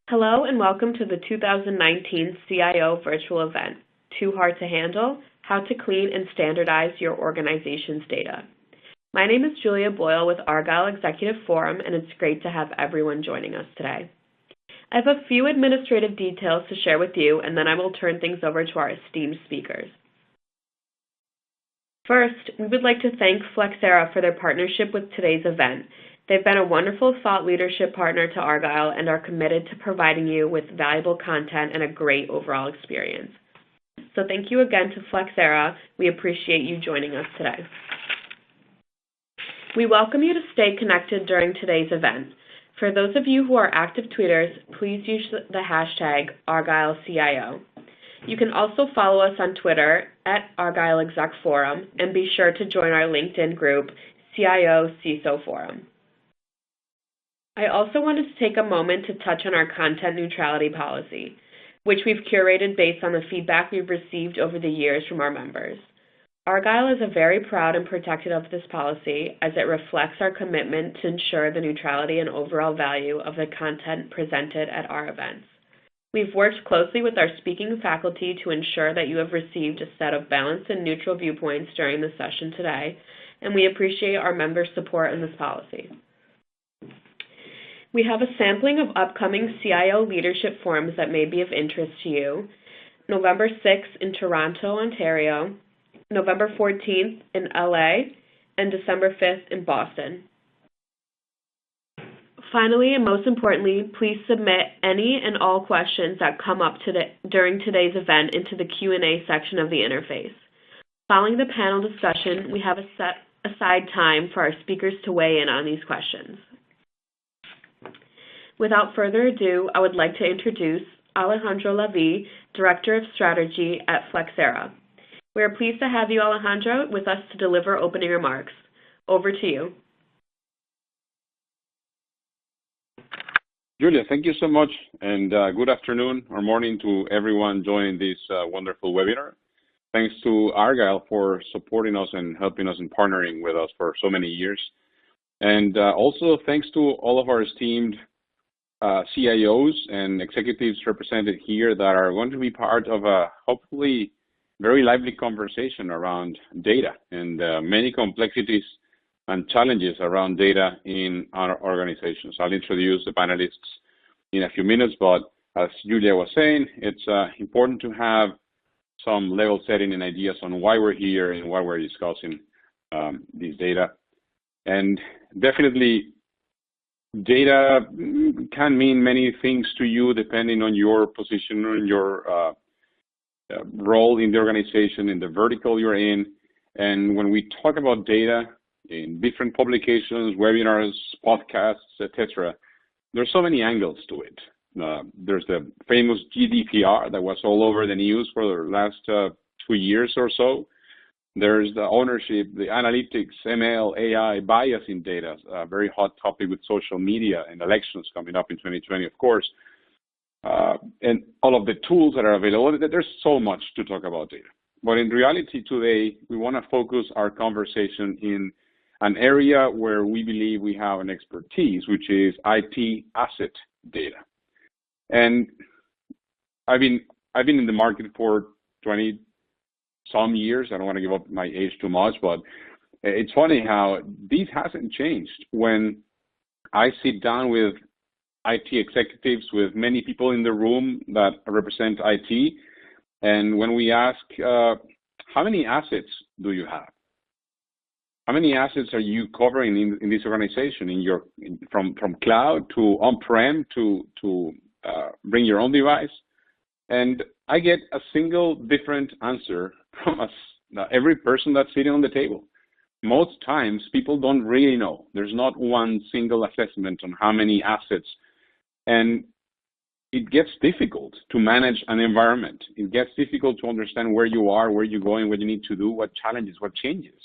Hello and welcome to the 2019 CIO virtual event, Too Hard to Handle, How to Clean and Standardize Your Organization's Data. My name is Julia Boyle with Argyle Executive Forum, and it's great to have everyone joining us today. I have a few administrative details to share with you, and then I will turn things over to our esteemed speakers. First, we would like to thank Flexera for their partnership with today's event. They've been a wonderful thought leadership partner to Argyle and are committed to providing you with valuable content and a great overall experience. So thank you again to Flexera. We appreciate you joining us today. We welcome you to stay connected during today's event. For those of you who are active tweeters, please use the hashtag ArgyleCIO. You can also follow us on Twitter at Argyle Exec Forum and be sure to join our LinkedIn group, CIO CISO Forum. I also wanted to take a moment to touch on our content neutrality policy, which we've curated based on the feedback we've received over the years from our members. Argyle is very proud and protective of this policy as it reflects our commitment to ensure the neutrality and overall value of the content presented at our events. We've worked closely with our speaking faculty to ensure that you have received a set of balanced and neutral viewpoints during the session today, and we appreciate our members' support in this policy. We have a sampling of upcoming CIO leadership forums that may be of interest to you. November 6th in Toronto, Ontario, November 14th in LA, and December 5th in Boston. Finally, and most importantly, please submit any and all questions that come up during today's event into the Q&A section of the interface. Following the panel discussion, we have set aside time for our speakers to weigh in on these questions. Without further ado, I would like to introduce Alejandro Levy, Director of Strategy at Flexera. We are pleased to have you, Alejandro, with us to deliver opening remarks. Over to you. Julia, thank you so much, and good afternoon or morning to everyone joining this wonderful webinar. Thanks to Argyle for supporting us and helping us and partnering with us for so many years. And also thanks to all of our esteemed CIOs and executives represented here that are going to be part of a hopefully very lively conversation around data and many complexities and challenges around data in our organizations. I'll introduce the panelists in a few minutes, but as Julia was saying, it's important to have some level setting and ideas on why we're here and why we're discussing these data. And definitely, data can mean many things to you depending on your position and your role in the organization, in the vertical you're in. And when we talk about data in different publications, webinars, podcasts, etc., there's so many angles to it. There's the famous GDPR that was all over the news for the last 2 years or so. There's the ownership, the analytics, ML, AI, bias in data, a very hot topic with social media and elections coming up in 2020, of course. And all of the tools that are available, there's so much to talk about data. But in reality today, we want to focus our conversation in an area where we believe we have an expertise, which is IT asset data. And I've been in the market for 20 some years. I don't want to give up my age too much, but it's funny how this hasn't changed. When I sit down with IT executives, with many people in the room that represent IT, and when we ask, how many assets do you have? How many assets are you covering in this organization, from cloud to on-prem to bring your own device? And I get a single different answer from every person that's sitting on the table. Most times, people don't really know. There's not one single assessment on how many assets. And it gets difficult to manage an environment. It gets difficult to understand where you are, where you're going, what you need to do, what challenges, what changes.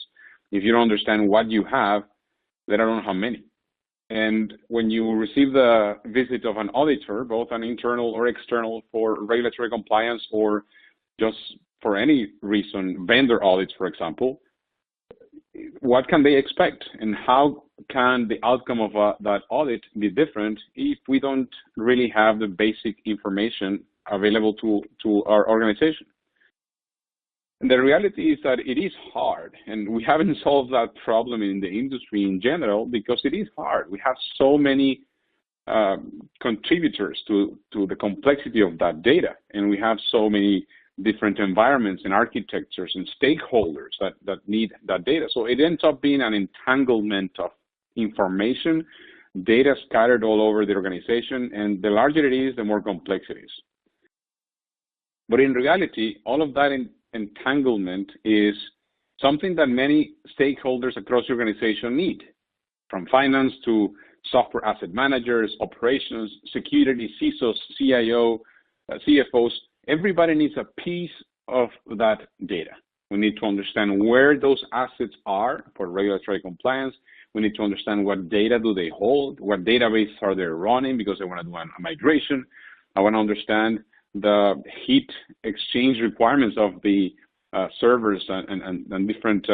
If you don't understand what you have, let alone how many. And when you receive the visit of an auditor, both an internal or external for regulatory compliance or just for any reason, vendor audits, for example, what can they expect and how can the outcome of that audit be different if we don't really have the basic information available to our organization? And the reality is that it is hard, and we haven't solved that problem in the industry in general because it is hard. We have so many contributors to the complexity of that data, and we have so many different environments and architectures and stakeholders that need that data. So it ends up being an entanglement of information, data scattered all over the organization, and the larger it is, the more complex it is. But in reality, all of that entanglement is something that many stakeholders across the organization need, from finance to software asset managers, operations, security, CISOs, CIO, CFOs. Everybody needs a piece of that data. We need to understand where those assets are for regulatory compliance. We need to understand what data do they hold, what database are they running because they want to do a migration. I want to understand the heat exchange requirements of the servers and different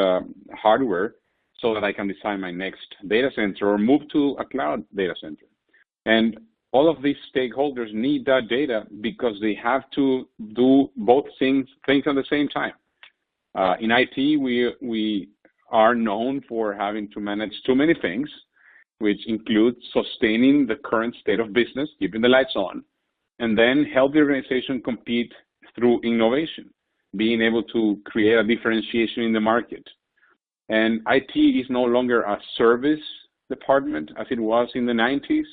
hardware so that I can design my next data center or move to a cloud data center. And all of these stakeholders need that data because they have to do both things at the same time. In IT, we are known for having to manage too many things, which include sustaining the current state of business, keeping the lights on, and then help the organization compete through innovation, being able to create a differentiation in the market. And IT is no longer a service department as it was in the 90s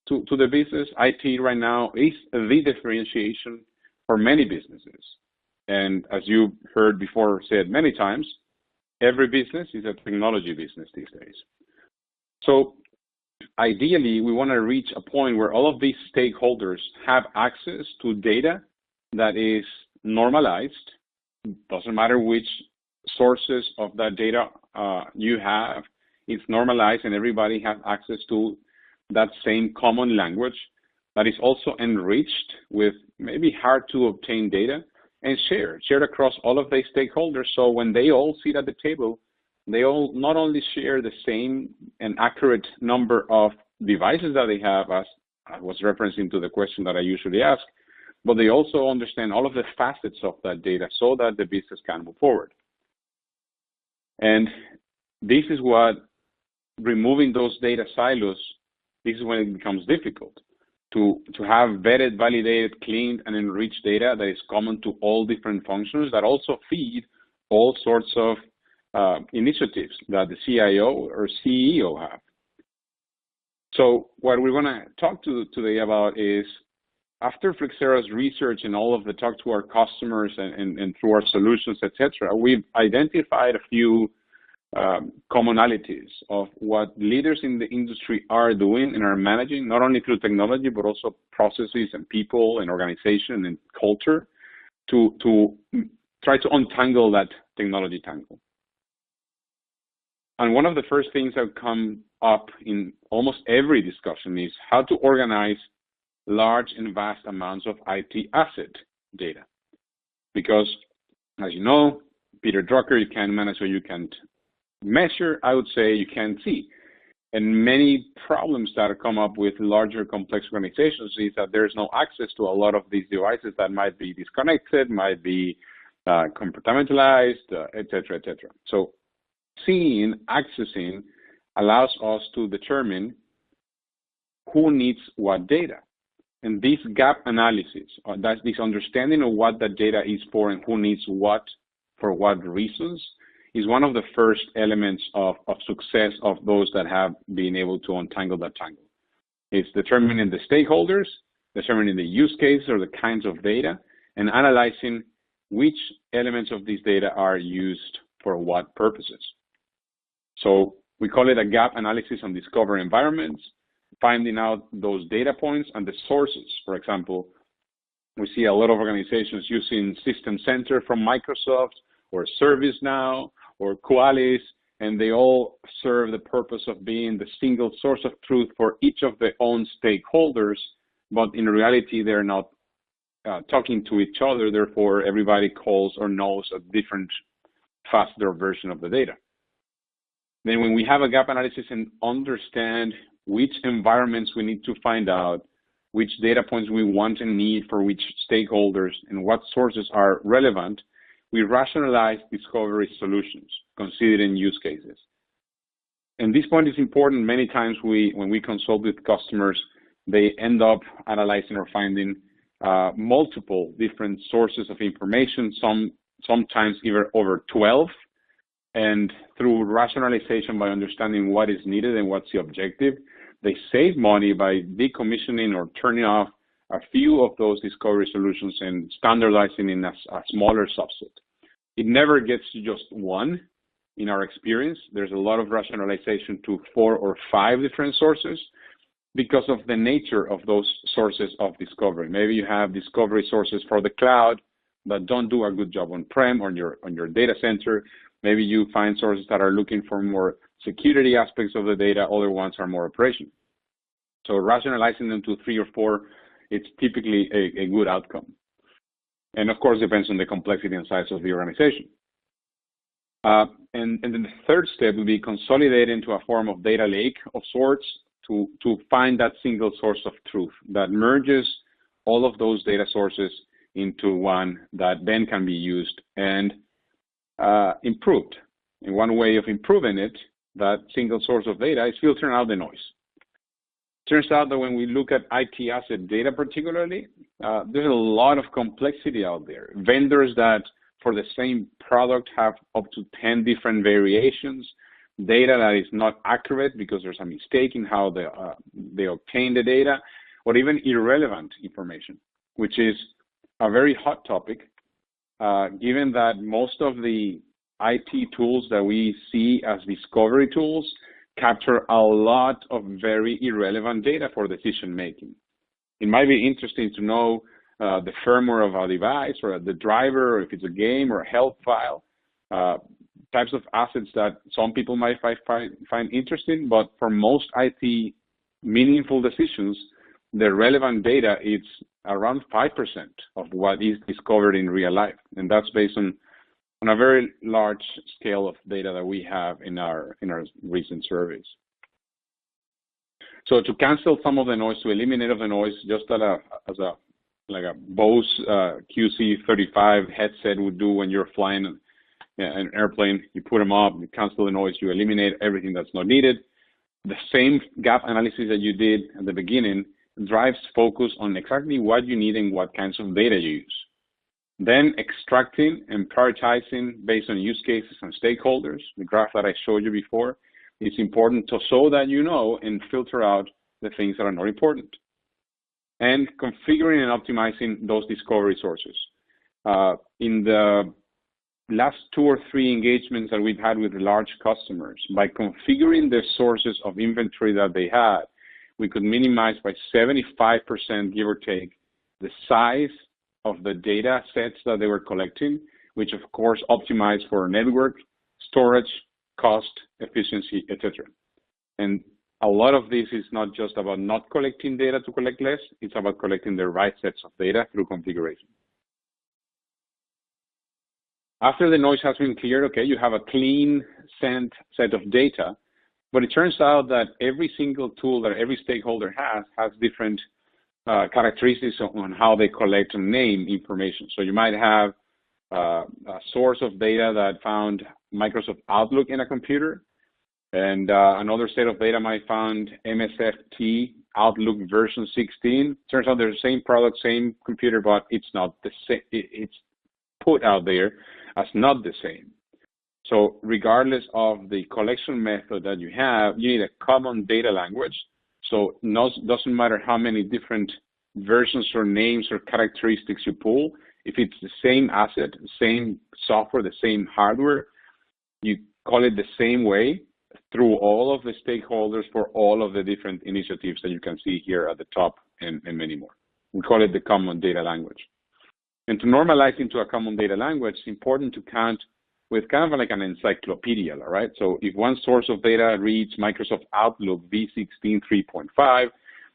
to the business. IT right now is the differentiation for many businesses. And as you heard before said many times, every business is a technology business these days. So ideally, we want to reach a point where all of these stakeholders have access to data that is normalized. Doesn't matter which sources of that data you have, it's normalized and everybody has access to that same common language that is also enriched with maybe hard to obtain data and shared across all of the stakeholders. So when they all sit at the table, they all not only share the same and accurate number of devices that they have, as I was referencing to the question that I usually ask, but they also understand all of the facets of that data so that the business can move forward. And this is what removing those data silos, this is when it becomes difficult to have vetted, validated, cleaned, and enriched data that is common to all different functions that also feed all sorts of initiatives that the CIO or CEO have. So what we want to talk today about is, after Flexera's research and all of the talk to our customers and through our solutions, etc., we've identified a few commonalities of what leaders in the industry are doing and are managing, not only through technology, but also processes and people and organization and culture to try to untangle that technology tangle. And one of the first things that come up in almost every discussion is how to organize large and vast amounts of IT asset data. Because, as you know, Peter Drucker, you can't manage what you can't measure. I would say you can't see. And many problems that come up with larger complex organizations is that there's no access to a lot of these devices that might be disconnected, might be compartmentalized, et cetera, et cetera. So seeing, accessing allows us to determine who needs what data. And this gap analysis, that's this understanding of what that data is for and who needs what, for what reasons, is one of the first elements of success of those that have been able to untangle that tangle. It's determining the stakeholders, determining the use case or the kinds of data, and analyzing which elements of this data are used for what purposes. So we call it a gap analysis on discover environments, finding out those data points and the sources. For example, we see a lot of organizations using System Center from Microsoft or ServiceNow or Qualys, and they all serve the purpose of being the single source of truth for each of their own stakeholders, but in reality, they're not talking to each other. Therefore, everybody calls or knows a different, faster version of the data. Then when we have a gap analysis and understand which environments we need to find out, which data points we want and need for which stakeholders, and what sources are relevant, we rationalize discovery solutions, considering use cases. And this point is important. Many times when we consult with customers, they end up analyzing or finding multiple different sources of information, sometimes even over 12. And through rationalization, by understanding what is needed and what's the objective, they save money by decommissioning or turning off a few of those discovery solutions and standardizing in a smaller subset. It never gets to just one. In our experience, there's a lot of rationalization to 4 or 5 different sources because of the nature of those sources of discovery. Maybe you have discovery sources for the cloud that don't do a good job on-prem or on your data center. Maybe you find sources that are looking for more security aspects of the data. Other ones are more operation. So rationalizing them to 3 or 4, it's typically a good outcome. And of course, depends on the complexity and size of the organization. And then the third step would be consolidate into a form of data lake of sorts to find that single source of truth that merges all of those data sources into one that then can be used and improved. And one way of improving it, that single source of data, is filtering out the noise. Turns out that when we look at IT asset data particularly, there's a lot of complexity out there. Vendors that for the same product have up to 10 different variations, data that is not accurate because there's a mistake in how they obtain the data, or even irrelevant information, which is a very hot topic, given that most of the IT tools that we see as discovery tools capture a lot of very irrelevant data for decision making. It might be interesting to know the firmware of a device, or the driver, or if it's a game or a health file, types of assets that some people might find interesting, but for most IT meaningful decisions, the relevant data is around 5% of what is discovered in real life. And that's based on a very large scale of data that we have in our recent surveys. So to cancel some of the noise, to eliminate of the noise, just as a Bose QC35 headset would do when you're flying an airplane, you put them up, you cancel the noise, you eliminate everything that's not needed. The same gap analysis that you did at the beginning drives focus on exactly what you need and what kinds of data you use. Then extracting and prioritizing based on use cases and stakeholders, the graph that I showed you before, is important so that you know and filter out the things that are not important. And configuring and optimizing those discovery sources. In the last 2 or 3 engagements that we've had with large customers, by configuring the sources of inventory that they had, we could minimize by 75%, give or take, the size of the data sets that they were collecting, which of course optimized for network, storage, cost, efficiency, etc. And a lot of this is not just about not collecting data to collect less, it's about collecting the right sets of data through configuration. After the noise has been cleared, okay, you have a clean set of data, but it turns out that every single tool that every stakeholder has different characteristics on how they collect and name information. So you might have a source of data that found Microsoft Outlook in a computer, and another set of data might found MSFT Outlook version 16. Turns out they're the same product, same computer, but it's not the same. It's put out there as not the same. So regardless of the collection method that you have, you need a common data language. So it doesn't matter how many different versions or names or characteristics you pull. If it's the same asset, the same software, the same hardware, you call it the same way through all of the stakeholders for all of the different initiatives that you can see here at the top and many more. We call it the common data language. And to normalize into a common data language, it's important to count with kind of like an encyclopedia, all right? So if one source of data reads Microsoft Outlook V16 3.5,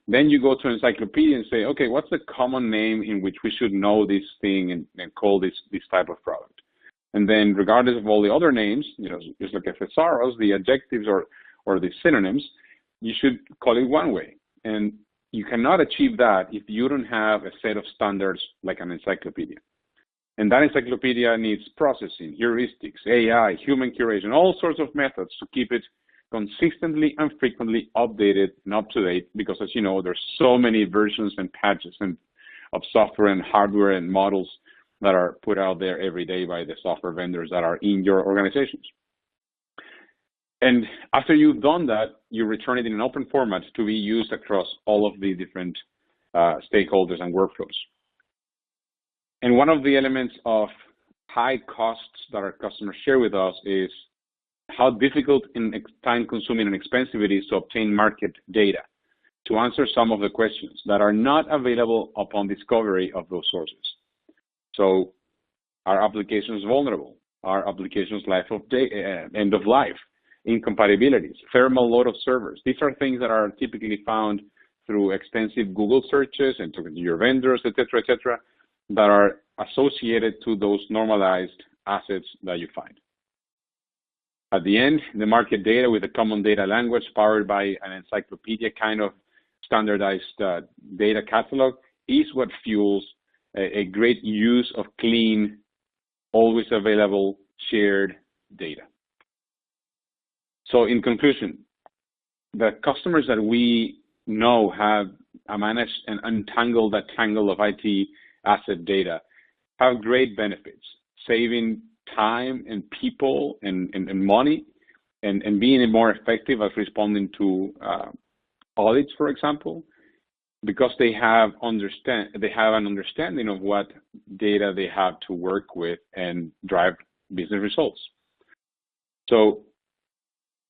then you go to encyclopedia and say, okay, what's the common name in which we should know this thing and call this type of product? And then regardless of all the other names, just like thesaurus, the adjectives or the synonyms, you should call it one way. And you cannot achieve that if you don't have a set of standards like an encyclopedia. And that encyclopedia needs processing, heuristics, AI, human curation, all sorts of methods to keep it consistently and frequently updated and up to date, because as you know, there's so many versions and patches of software and hardware and models that are put out there every day by the software vendors that are in your organizations. And after you've done that, you return it in an open format to be used across all of the different stakeholders and workflows. And one of the elements of high costs that our customers share with us is how difficult and time-consuming and expensive it is to obtain market data to answer some of the questions that are not available upon discovery of those sources. So, are applications vulnerable? Are applications end of life? Incompatibilities, thermal load of servers. These are things that are typically found through extensive Google searches and talking to your vendors, et cetera, that are associated to those normalized assets that you find. At the end, the market data with a common data language powered by an encyclopedia kind of standardized data catalog is what fuels a great use of clean, always available, shared data. So in conclusion, the customers that we know have managed and untangled that tangle of IT asset data have great benefits, saving time and people and money, and being more effective at responding to audits, for example, because they have an understanding of what data they have to work with and drive business results. So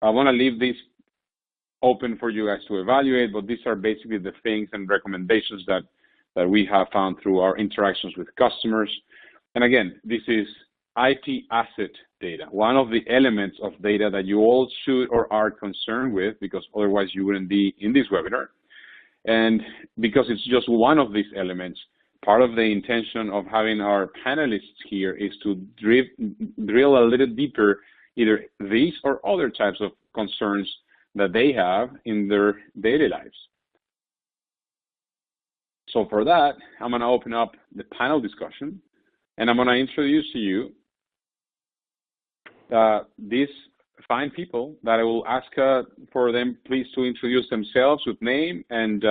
I want to leave this open for you guys to evaluate, but these are basically the things and recommendations that we have found through our interactions with customers. And again, this is IT asset data, one of the elements of data that you all should or are concerned with, because otherwise you wouldn't be in this webinar. And because it's just one of these elements, part of the intention of having our panelists here is to drill a little deeper either these or other types of concerns that they have in their daily lives. So for that, I'm going to open up the panel discussion, and I'm going to introduce to you these fine people that I will ask for them please to introduce themselves with name and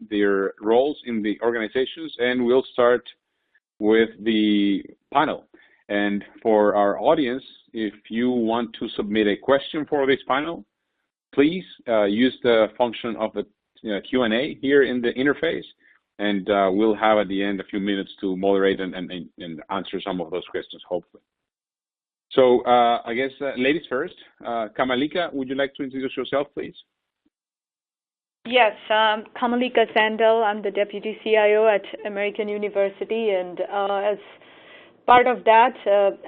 their roles in the organizations, and we'll start with the panel. And for our audience, if you want to submit a question for this panel, please use the function of the Q&A here in the interface, and we'll have at the end a few minutes to moderate and answer some of those questions, hopefully. So I guess ladies first. Kamalika, would you like to introduce yourself, please? Yes, Kamalika Sandel. I'm the Deputy CIO at American University, and as part of that,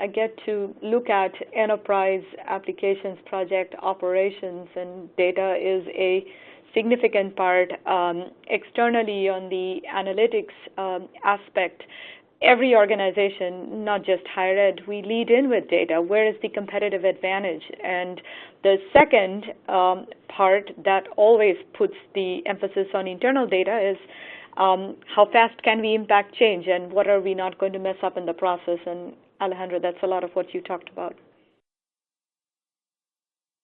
I get to look at enterprise applications, project operations, and data is a significant part. Externally on the analytics aspect, every organization, not just higher ed, we lead in with data. Where is the competitive advantage? And the second part that always puts the emphasis on internal data is how fast can we impact change, and what are we not going to mess up in the process? And Alejandro, that's a lot of what you talked about.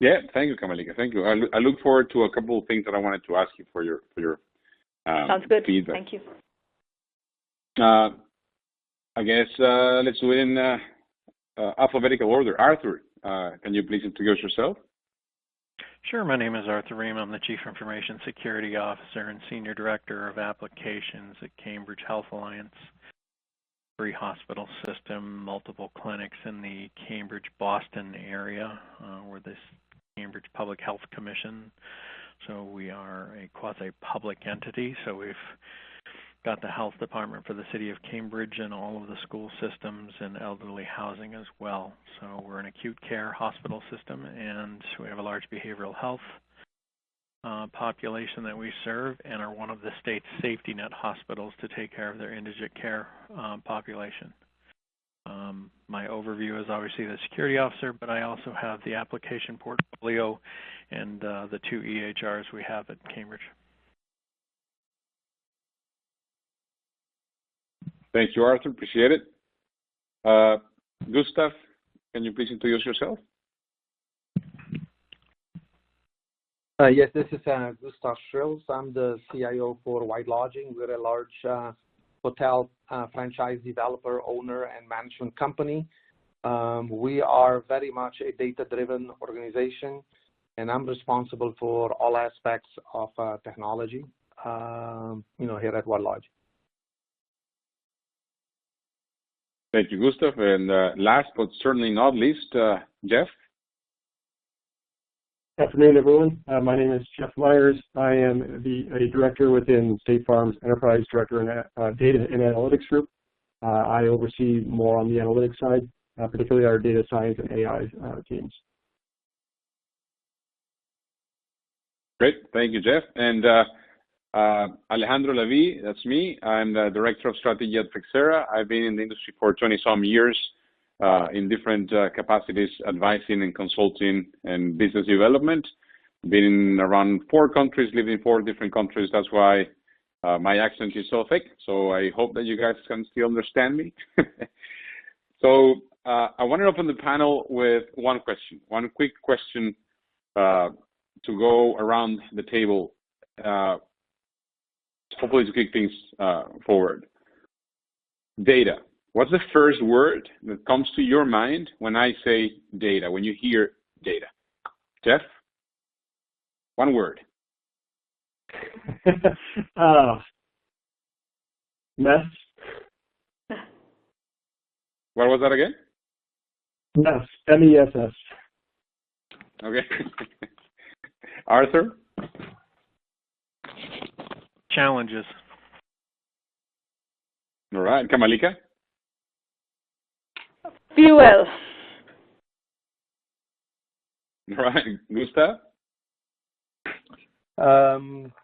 Yeah, thank you, Kamalika. Thank you. I look forward to a couple of things that I wanted to ask you for your Sounds good. feedback. Thank you. I guess let's do it in alphabetical order. Arthur, can you please introduce yourself? Sure. My name is Arthur Ream. I'm the Chief Information Security Officer and Senior Director of Applications at Cambridge Health Alliance, free hospital system, multiple clinics in the Cambridge-Boston area. We're this Cambridge Public Health Commission, so we are a quasi-public entity. So we've got the health department for the city of Cambridge and all of the school systems and elderly housing as well. So we're an acute care hospital system, and we have a large behavioral health population that we serve, and are one of the state's safety net hospitals to take care of their indigent care population. My overview is obviously the security officer, but I also have the application portfolio and the 2 EHRs we have at Cambridge. Thank you, Arthur. Appreciate it. Gustav, can you please introduce yourself? Yes, this is Gustav Schrills. I'm the CIO for White Lodging. We're a large hotel franchise developer, owner, and management company. We are very much a data-driven organization, and I'm responsible for all aspects of technology, here at White Lodging. Thank you, Gustav. And last but certainly not least, Jeff. Good afternoon, everyone. My name is Jeff Myers. I am a director within State Farm's Enterprise Director and Data and Analytics Group. I oversee more on the analytics side, particularly our data science and AI teams. Great. Thank you, Jeff. And Alejandro Levy, that's me. I'm the Director of Strategy at Flexera. I've been in the industry for 20-some years in different capacities, advising and consulting and business development. Been in around 4 countries, lived in 4 different countries. That's why my accent is so thick. So I hope that you guys can still understand me. So I want to open the panel with one question, one quick question to go around the table, hopefully to kick things forward. Data. What's the first word that comes to your mind when I say data, when you hear data? Jeff? One word. Mess. What was that again? Mess. M-E-S-S. Okay. Arthur? Challenges. All right. Kamalika? Fuel. All right. Gustav?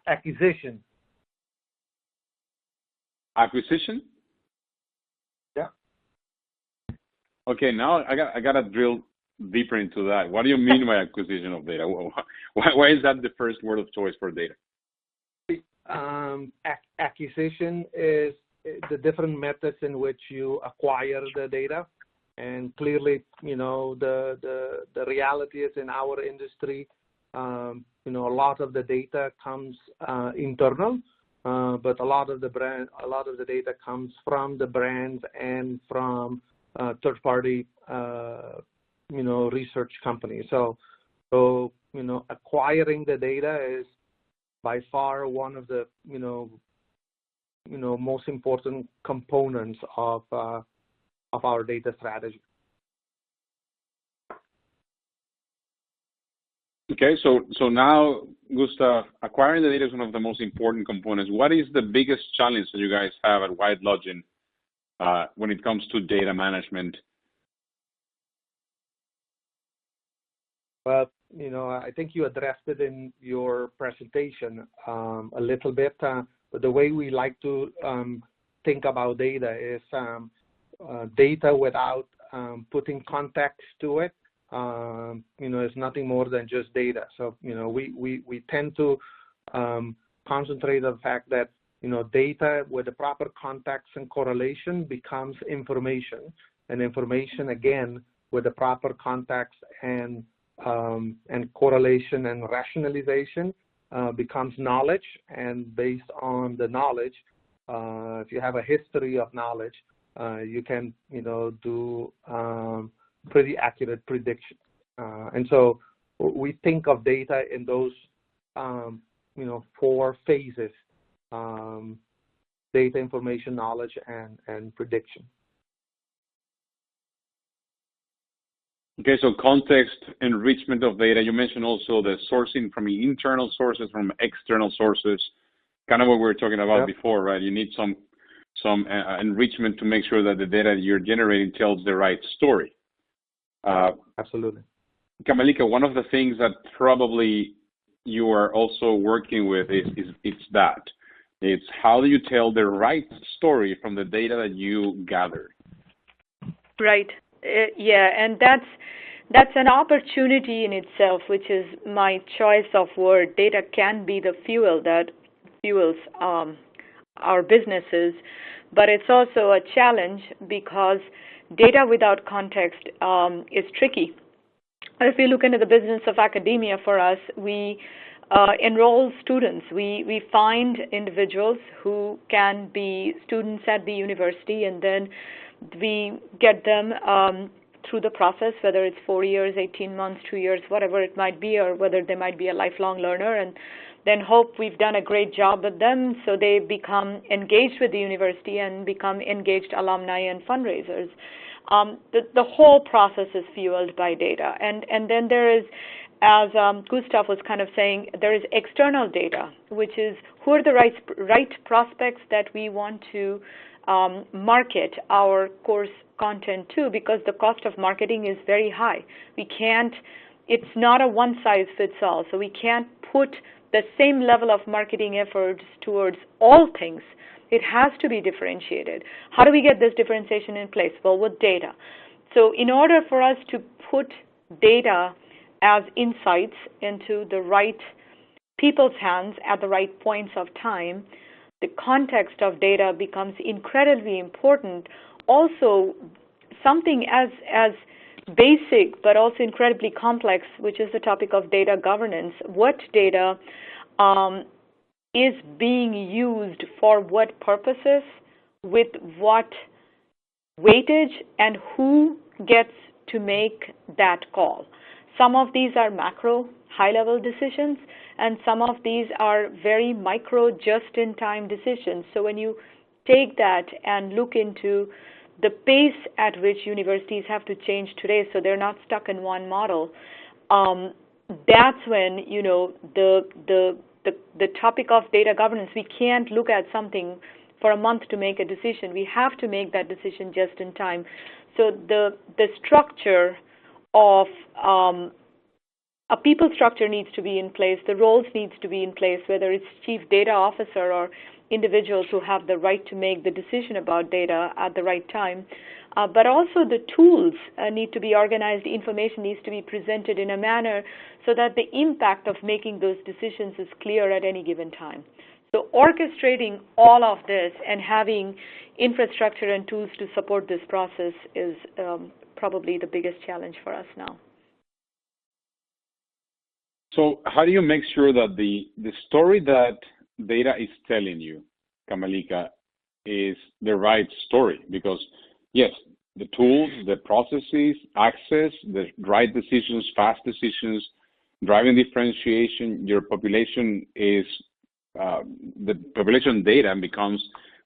Acquisition. Acquisition? Yeah. Okay, now I got to drill deeper into that. What do you mean by acquisition of data? Why is that the first word of choice for data? Acquisition is the different methods in which you acquire the data. And clearly, the reality is in our industry, a lot of the data comes internal, but a lot of the data comes from the brands and from third-party, research companies. So acquiring the data is by far one of the, most important components of our data strategy. Okay, so now, Gustav, acquiring the data is one of the most important components. What is the biggest challenge that you guys have at White Lodging when it comes to data management? Well, I think you addressed it in your presentation a little bit, but the way we like to think about data is data without putting context to it, is nothing more than just data. So, we tend to concentrate on the fact that, data with the proper context and correlation becomes information, and information, again, with the proper context and correlation and rationalization becomes knowledge, and based on the knowledge, if you have a history of knowledge, you can, do pretty accurate prediction. And so we think of data in those, 4 phases: data, information, knowledge, and prediction. Okay, so context, enrichment of data. You mentioned also the sourcing from internal sources, from external sources, kind of what we were talking about before, right? You need some enrichment to make sure that the data you're generating tells the right story. Absolutely. Kamalika, one of the things that probably you are also working with is that. It's how do you tell the right story from the data that you gather? Right. Yeah, and that's an opportunity in itself, which is my choice of word. Data can be the fuel that fuels our businesses, but it's also a challenge because data without context is tricky. If we look into the business of academia for us, we enroll students. We find individuals who can be students at the university, and then we get them through the process, whether it's 4 years, 18 months, 2 years, whatever it might be, or whether they might be a lifelong learner, and then hope we've done a great job with them so they become engaged with the university and become engaged alumni and fundraisers. The whole process is fueled by data. And then there is, as Gustav was kind of saying, there is external data, which is who are the right prospects that we want to market our course content to, because the cost of marketing is very high. It's not a one-size-fits-all, so we can't put the same level of marketing efforts towards all things. It has to be differentiated. How do we get this differentiation in place? Well, with data. So in order for us to put data as insights into the right people's hands at the right points of time, the context of data becomes incredibly important. Also, something as basic but also incredibly complex, which is the topic of data governance. What data is being used for what purposes, with what weightage, and who gets to make that call? Some of these are macro, high-level decisions, and some of these are very micro, just-in-time decisions. So when you take that and look into the pace at which universities have to change today so they're not stuck in one model, that's when, the topic of data governance, we can't look at something for a month to make a decision. We have to make that decision just in time. So the structure of a people structure needs to be in place. The roles needs to be in place, whether it's chief data officer or individuals who have the right to make the decision about data at the right time. But also the tools need to be organized. The information needs to be presented in a manner so that the impact of making those decisions is clear at any given time. So orchestrating all of this and having infrastructure and tools to support this process is probably the biggest challenge for us now. So how do you make sure that the story that data is telling you, Kamalika, is the right story? Because yes, the tools, the processes, access, the right decisions, fast decisions, driving differentiation, your population is, the population data becomes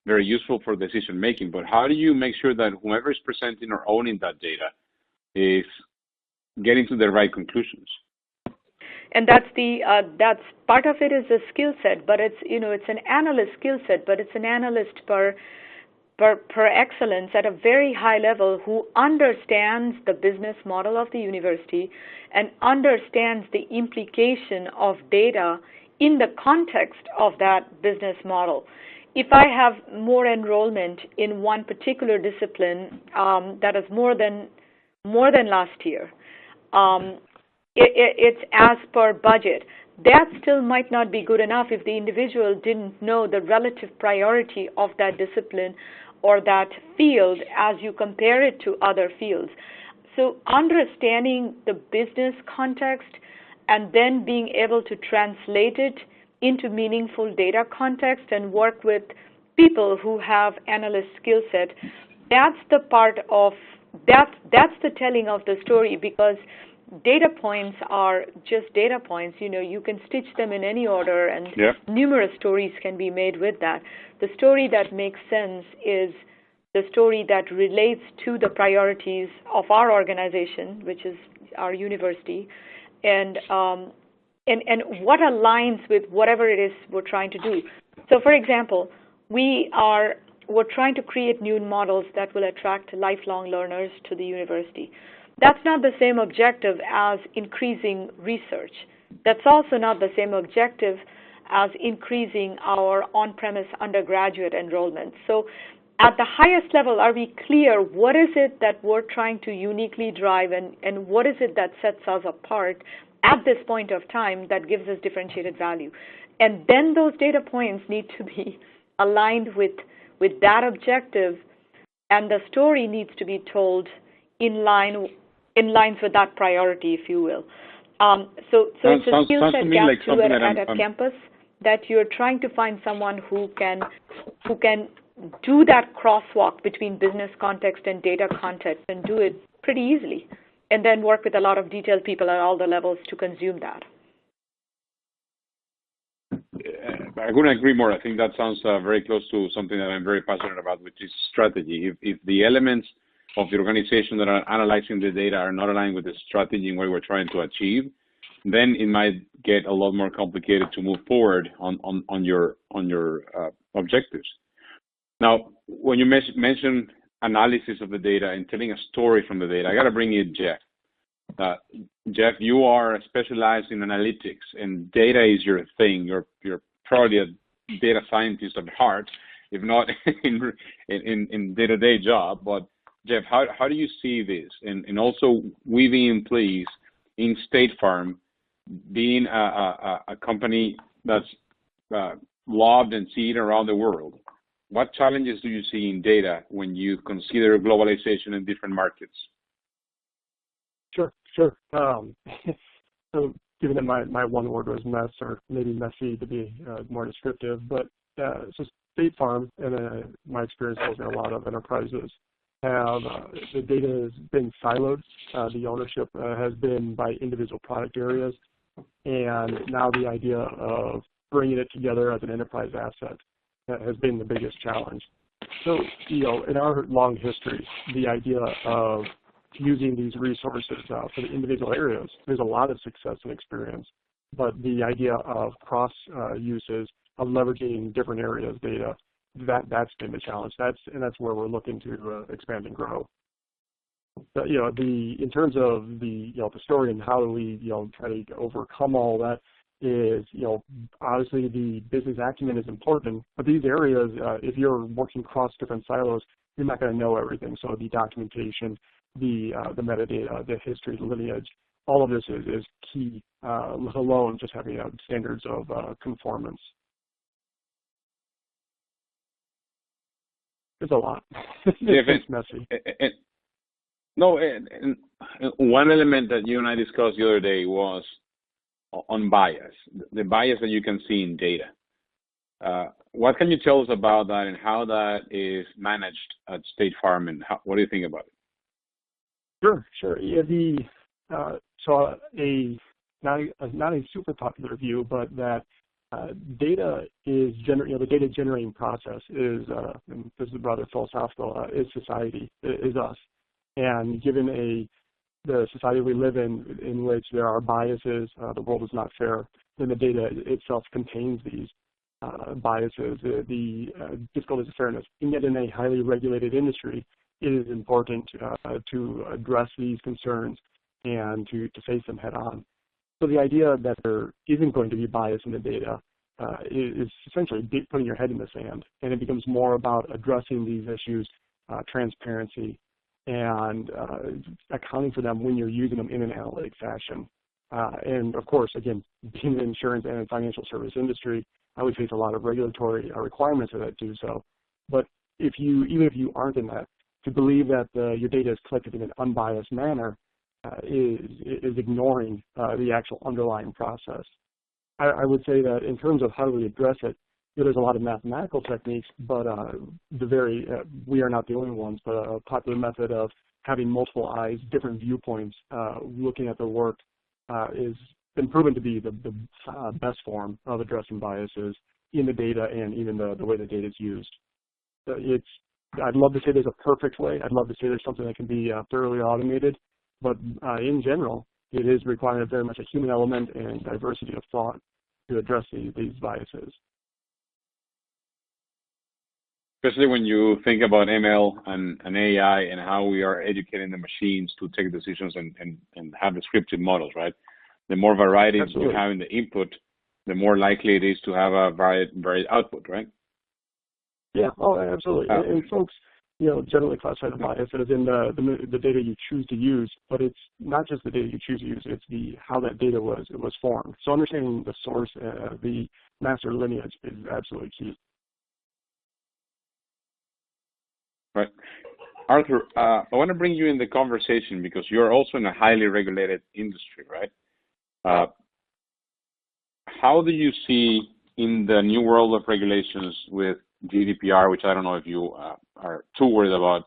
very useful for decision making. But how do you make sure that whoever is presenting or owning that data is getting to the right conclusions? And that's part of it is a skill set, but it's an analyst skill set, but it's an analyst per excellence at a very high level who understands the business model of the university and understands the implication of data in the context of that business model. If I have more enrollment in one particular discipline that is more than last year, it's as per budget. That still might not be good enough if the individual didn't know the relative priority of that discipline or that field as you compare it to other fields. So understanding the business context and then being able to translate it into meaningful data context and work with people who have analyst skill set, that's the part of, that's the telling of the story, because data points are just data points. You can stitch them in any order, and numerous stories can be made with that. The story that makes sense is the story that relates to the priorities of our organization, which is our university, and what aligns with whatever it is we're trying to do. So, for example, we're trying to create new models that will attract lifelong learners to the university. That's not the same objective as increasing research. That's also not the same objective as increasing our on-premise undergraduate enrollment. So at the highest level, are we clear what is it that we're trying to uniquely drive and what is it that sets us apart at this point of time that gives us differentiated value? And then those data points need to be aligned with that objective, and the story needs to be told in lines with that priority, if you will. So it's a skill set gap like too at campus that you're trying to find someone who can do that crosswalk between business context and data context and do it pretty easily, and then work with a lot of detailed people at all the levels to consume that. I couldn't agree more. I think that sounds very close to something that I'm very passionate about, which is strategy. If the elements of the organization that are analyzing the data are not aligned with the strategy and what we're trying to achieve, then it might get a lot more complicated to move forward on your objectives. Now, when you mention analysis of the data and telling a story from the data, I got to bring in Jeff. Jeff, you are specialized in analytics, and data is your thing. You're probably a data scientist at heart, if not in day-to-day job. But Jeff, how do you see this? And also weaving in place in State Farm, being a company that's loved and seen around the world. What challenges do you see in data when you consider globalization in different markets? Sure. So given that my one word was mess, or maybe messy to be more descriptive, but so State Farm, and my experience was in a lot of enterprises, have the data has been siloed. The ownership has been by individual product areas, and now the idea of bringing it together as an enterprise asset has been the biggest challenge. So, in our long history, the idea of using these resources for the individual areas, there's a lot of success and experience, but the idea of cross uses, of leveraging different areas data, that's been the challenge. That's where we're looking to expand and grow. But, in terms of the story and how do we try to overcome all that is obviously the business acumen is important, but these areas, if you're working across different silos, you're not going to know everything. So the documentation, the metadata, the history, the lineage, all of this is key, let alone just having standards of conformance. It's a lot. It's messy. One element that you and I discussed the other day was on bias, the bias that you can see in data. What can you tell us about that and how that is managed at State Farm, and what do you think about it? Sure. Yeah, so not a super popular view, but that data is the data generating process is, and this is rather philosophical, is society, is us. And given the society we live in which there are biases, the world is not fair, then the data itself contains these biases, the difficulties of fairness. And yet in a highly regulated industry, it is important to address these concerns and to face them head on. So the idea that there isn't going to be bias in the data is essentially putting your head in the sand, and it becomes more about addressing these issues, transparency, and accounting for them when you're using them in an analytic fashion. And of course, again, being in the insurance and financial service industry, I would face a lot of regulatory requirements that do so. But even if you aren't in that, to believe that your data is collected in an unbiased manner is ignoring the actual underlying process. I would say that in terms of how do we address it, there's a lot of mathematical techniques, but we are not the only ones, but a popular method of having multiple eyes, different viewpoints, looking at the work is been proven to be the best form of addressing biases in the data and even the way the data is used. I'd love to say there's a perfect way. I'd love to say there's something that can be thoroughly automated, but in general, it is requiring very much a human element and diversity of thought to address these biases. Especially when you think about ML and AI and how we are educating the machines to take decisions and have descriptive models, right? The more variety you have in the input, the more likely it is to have a varied output, right? Yeah, oh, absolutely. And folks, generally classify the bias as in the data you choose to use, but it's not just the data you choose to use, it's how that data was formed. So understanding the source, the master lineage is absolutely key. Right. Arthur, I want to bring you in the conversation because you're also in a highly regulated industry, right? How do you see in the new world of regulations with GDPR, which I don't know if you are too worried about,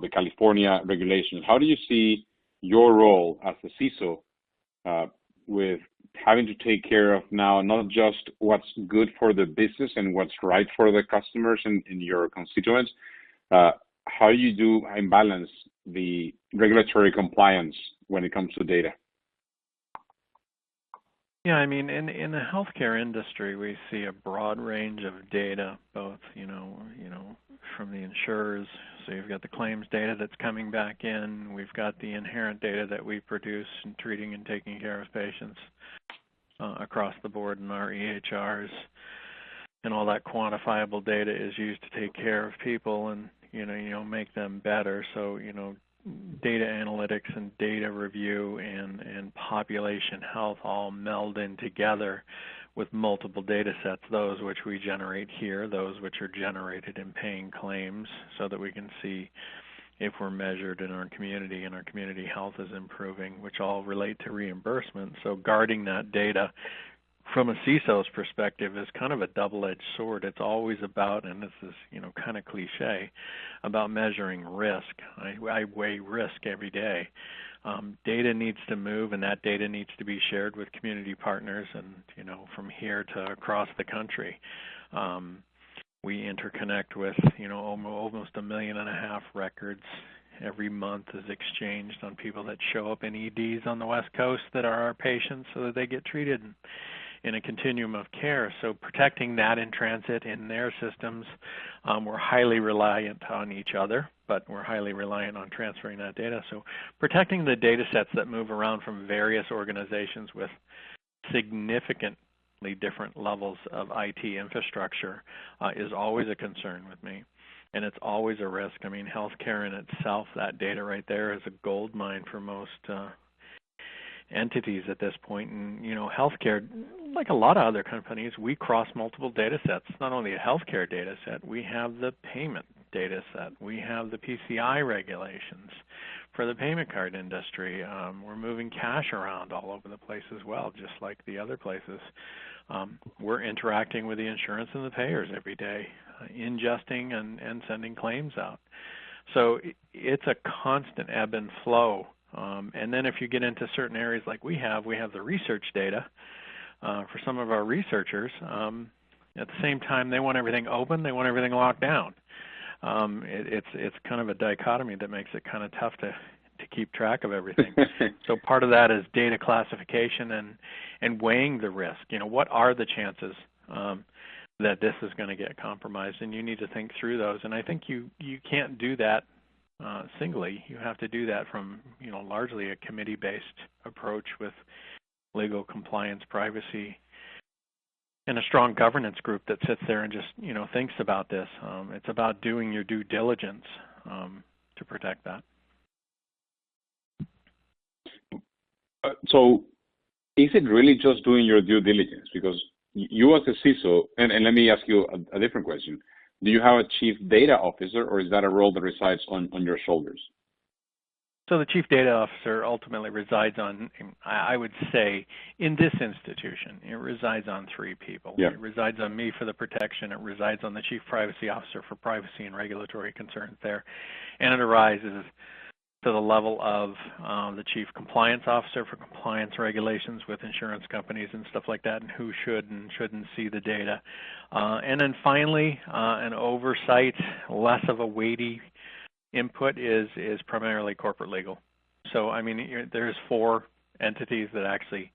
the California regulations, how do you see your role as a CISO with having to take care of now not just what's good for the business and what's right for the customers and your constituents, how you do and balance the regulatory compliance when it comes to data? Yeah, I mean, in the healthcare industry, we see a broad range of data, both, from the insurers. So you've got the claims data that's coming back in. We've got the inherent data that we produce in treating and taking care of patients across the board in our EHRs. And all that quantifiable data is used to take care of people and, make them better. So, data analytics and data review and population health all meld in together with multiple data sets, those which we generate here, those which are generated in paying claims, so that we can see if we're measured in our community and our community health is improving, which all relate to reimbursement. So guarding that data from a CISO's perspective is kind of a double-edged sword. It's always about, and this is, kind of cliche, about measuring risk. I weigh risk every day. Data needs to move, and that data needs to be shared with community partners and, from here to across the country. We interconnect with, almost 1.5 million records every month is exchanged on people that show up in EDs on the West Coast that are our patients so that they get treated in a continuum of care. So protecting that in transit in their systems, we're highly reliant on each other, but we're highly reliant on transferring that data. So protecting the data sets that move around from various organizations with significantly different levels of IT infrastructure is always a concern with me. And it's always a risk. I mean, healthcare in itself, that data right there is a gold mine for most entities at this point. And, healthcare, like a lot of other companies, we cross multiple data sets. It's not only a healthcare data set, we have the payment data set. We have the PCI regulations for the payment card industry. We're moving cash around all over the place as well, just like the other places. We're interacting with the insurance and the payers every day, ingesting and sending claims out. So it's a constant ebb and flow. And then if you get into certain areas like we have the research data for some of our researchers. At the same time, they want everything open, they want everything locked down. It's kind of a dichotomy that makes it kind of tough to keep track of everything. So part of that is data classification and weighing the risk. What are the chances that this is going to get compromised? And you need to think through those. And I think you can't do that singly. You have to do that from largely a committee-based approach with legal, compliance, privacy, and a strong governance group that sits there and just thinks about this. It's about doing your due diligence to protect that. So is it really just doing your due diligence? Because you as a CISO, and let me ask you a different question. Do you have a chief data officer, or is that a role that resides on your shoulders? So the chief data officer ultimately resides on, I would say, in this institution, it resides on 3 people. Yeah. It resides on me for the protection. It resides on the chief privacy officer for privacy and regulatory concerns there. And it arises to the level of the chief compliance officer for compliance regulations with insurance companies and stuff like that, and who should and shouldn't see the data. And then finally, an oversight, less of a weighty input is primarily corporate legal. So, I mean, there's 4 entities that actually,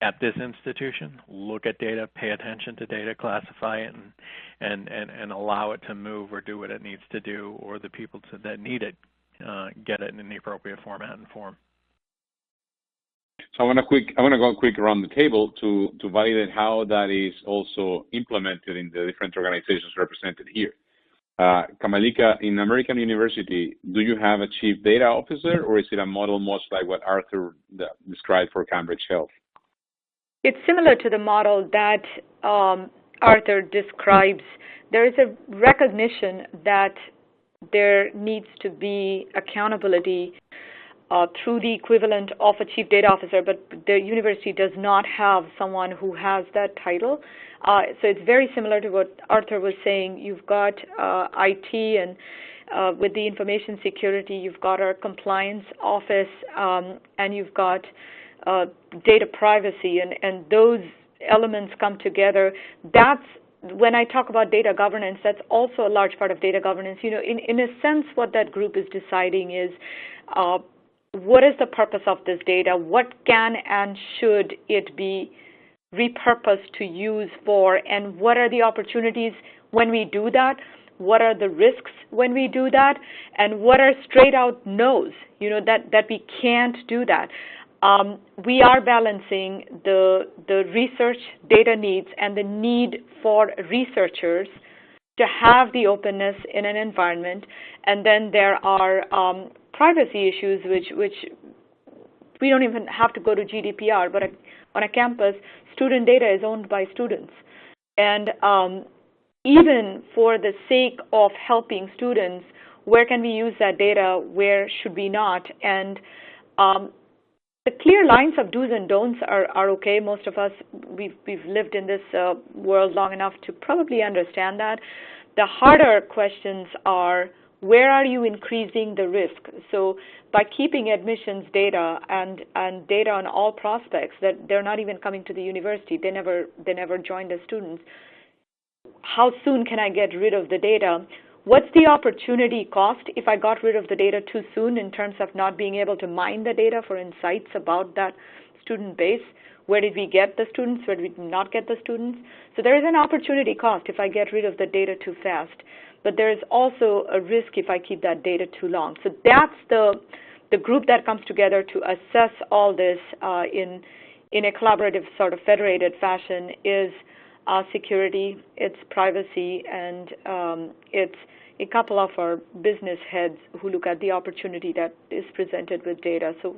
at this institution, look at data, pay attention to data, classify it, and allow it to move or do what it needs to do, or the people that need it get it in the appropriate format and form. So I want to go quick around the table to validate how that is also implemented in the different organizations represented here. Kamalika, in American University, do you have a chief data officer, or is it a model much like what Arthur described for Cambridge Health? It's similar to the model that Arthur describes. There is a recognition that there needs to be accountability through the equivalent of a chief data officer, but the university does not have someone who has that title. So it's very similar to what Arthur was saying. You've got IT, and with the information security, you've got our compliance office, and you've got data privacy, and those elements come together. That's when I talk about data governance, that's also a large part of data governance. You know, in a sense, what that group is deciding is what is the purpose of this data? What can and should it be repurposed to use for? And what are the opportunities when we do that? What are the risks when we do that? And what are straight out no's, you know, that we can't do that? We are balancing the research data needs and the need for researchers to have the openness in an environment. And then there are privacy issues, which we don't even have to go to GDPR, but on a campus, student data is owned by students. And even for the sake of helping students, where can we use that data, where should we not? And the clear lines of do's and don'ts are okay. Most of us, we've lived in this world long enough to probably understand that. The harder questions are, where are you increasing the risk? So by keeping admissions data and data on all prospects that they're not even coming to the university, they never joined as students, how soon can I get rid of the data? What's the opportunity cost if I got rid of the data too soon in terms of not being able to mine the data for insights about that student base? Where did we get the students? Where did we not get the students? So there is an opportunity cost if I get rid of the data too fast. But there is also a risk if I keep that data too long. So that's the group that comes together to assess all this in a collaborative sort of federated fashion is security, it's privacy, and it's a couple of our business heads who look at the opportunity that is presented with data. So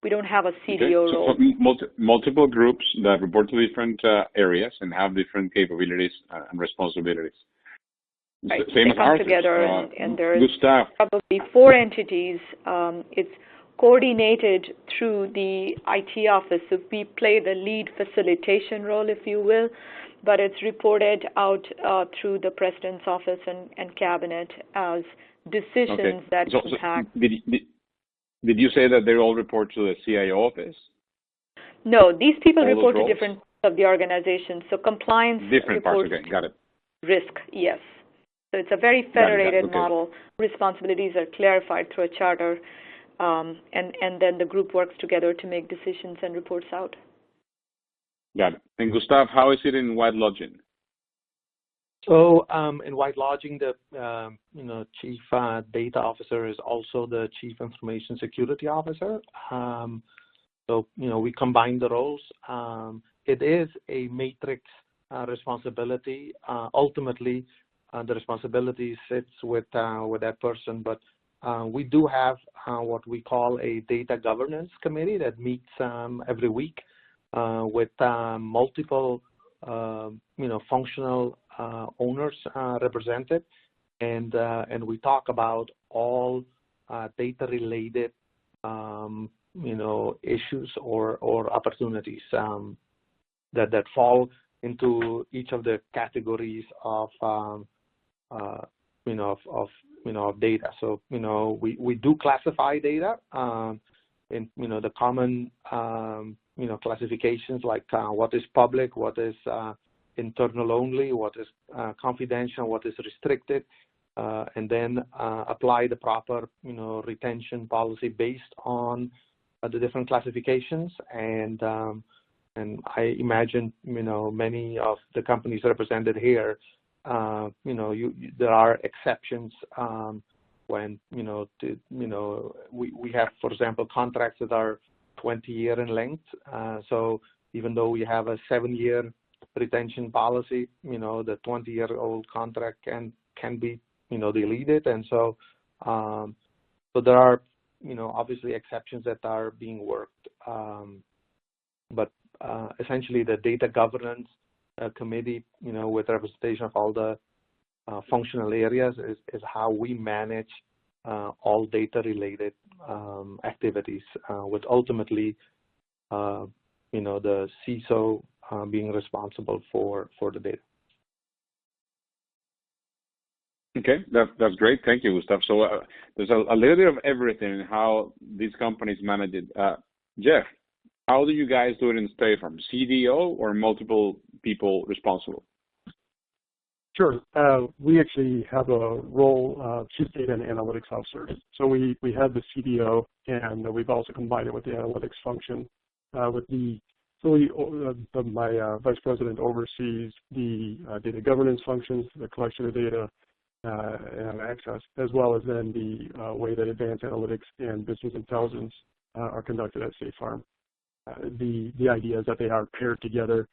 we don't have a CDO role. So multiple groups that report to different areas and have different capabilities and responsibilities. Right. Same they come together, and there's probably 4 entities. It's coordinated through the IT office. So we play the lead facilitation role, if you will, but it's reported out through the president's office and cabinet as decisions that impact. Did you say that they all report to the CIO office? No, these people report to different parts of the organization. So compliance different parts. Okay, got it. Risk, yes. So it's a very federated model. Responsibilities are clarified through a charter, and then the group works together to make decisions and reports out. Got it. And Gustav, how is it in White Lodging? So in White Lodging, the chief data officer is also the chief information security officer. So we combine the roles. It is a matrix responsibility. Ultimately, the responsibility sits with that person, but we do have what we call a data governance committee that meets every week with multiple functional owners represented, and we talk about all data-related issues or opportunities that fall into each of the categories of data. So we do classify data in the common classifications like what is public, what is internal only, what is confidential, what is restricted, and then apply the proper retention policy based on the different classifications. And I imagine many of the companies represented here, there are exceptions when we have, for example, contracts that are 20-year in length. So even though we have a 7-year retention policy, the 20-year-old contract can be, deleted. And so, so there are, obviously exceptions that are being worked. But essentially the data governance committee, with representation of all the functional areas is how we manage all data-related activities, with ultimately, the CISO being responsible for the data. Okay, that's great. Thank you, Gustav. So there's a little bit of everything in how these companies manage it. Jeff, how do you guys do it in State Farm? CDO or multiple people responsible? Sure. We actually have a role, Chief Data and Analytics Officer. So we have the CDO, and we've also combined it with the analytics function. My vice president oversees the data governance functions, the collection of data and access, as well as then the way that advanced analytics and business intelligence are conducted at State Farm. The idea is that they are paired together.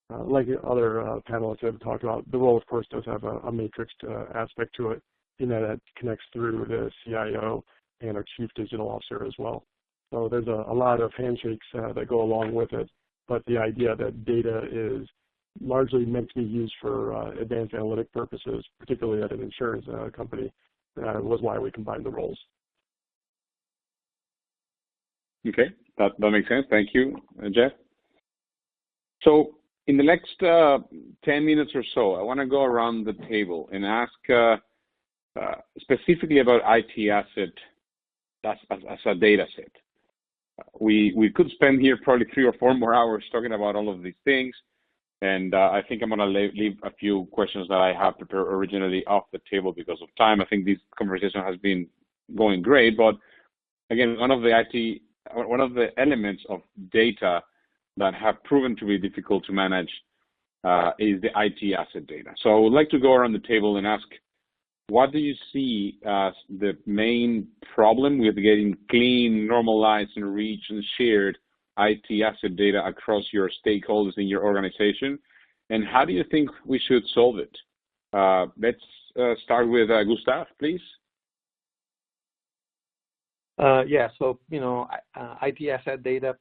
Like other panelists have talked about, the role, of course, does have a matrixed aspect to it, in that it connects through the CIO and our Chief Digital Officer as well. So there's a lot of handshakes that go along with it, but the idea that data is largely meant to be used for advanced analytic purposes, particularly at an insurance company, was why we combined the roles. Okay, that makes sense. Thank you, Jeff. So in the next 10 minutes or so, I want to go around the table and ask specifically about IT asset as a data set. We could spend here probably 3 or 4 more hours talking about all of these things, and I think I'm going to leave a few questions that I have prepared originally off the table because of time. I think this conversation has been going great, but again, one of the elements of data that have proven to be difficult to manage is the IT asset data. So I would like to go around the table and ask, what do you see as the main problem with getting clean, normalized, and rich and shared IT asset data across your stakeholders in your organization? And how do you think we should solve it? Let's start with Gustav, please. Yeah, so, IT asset data,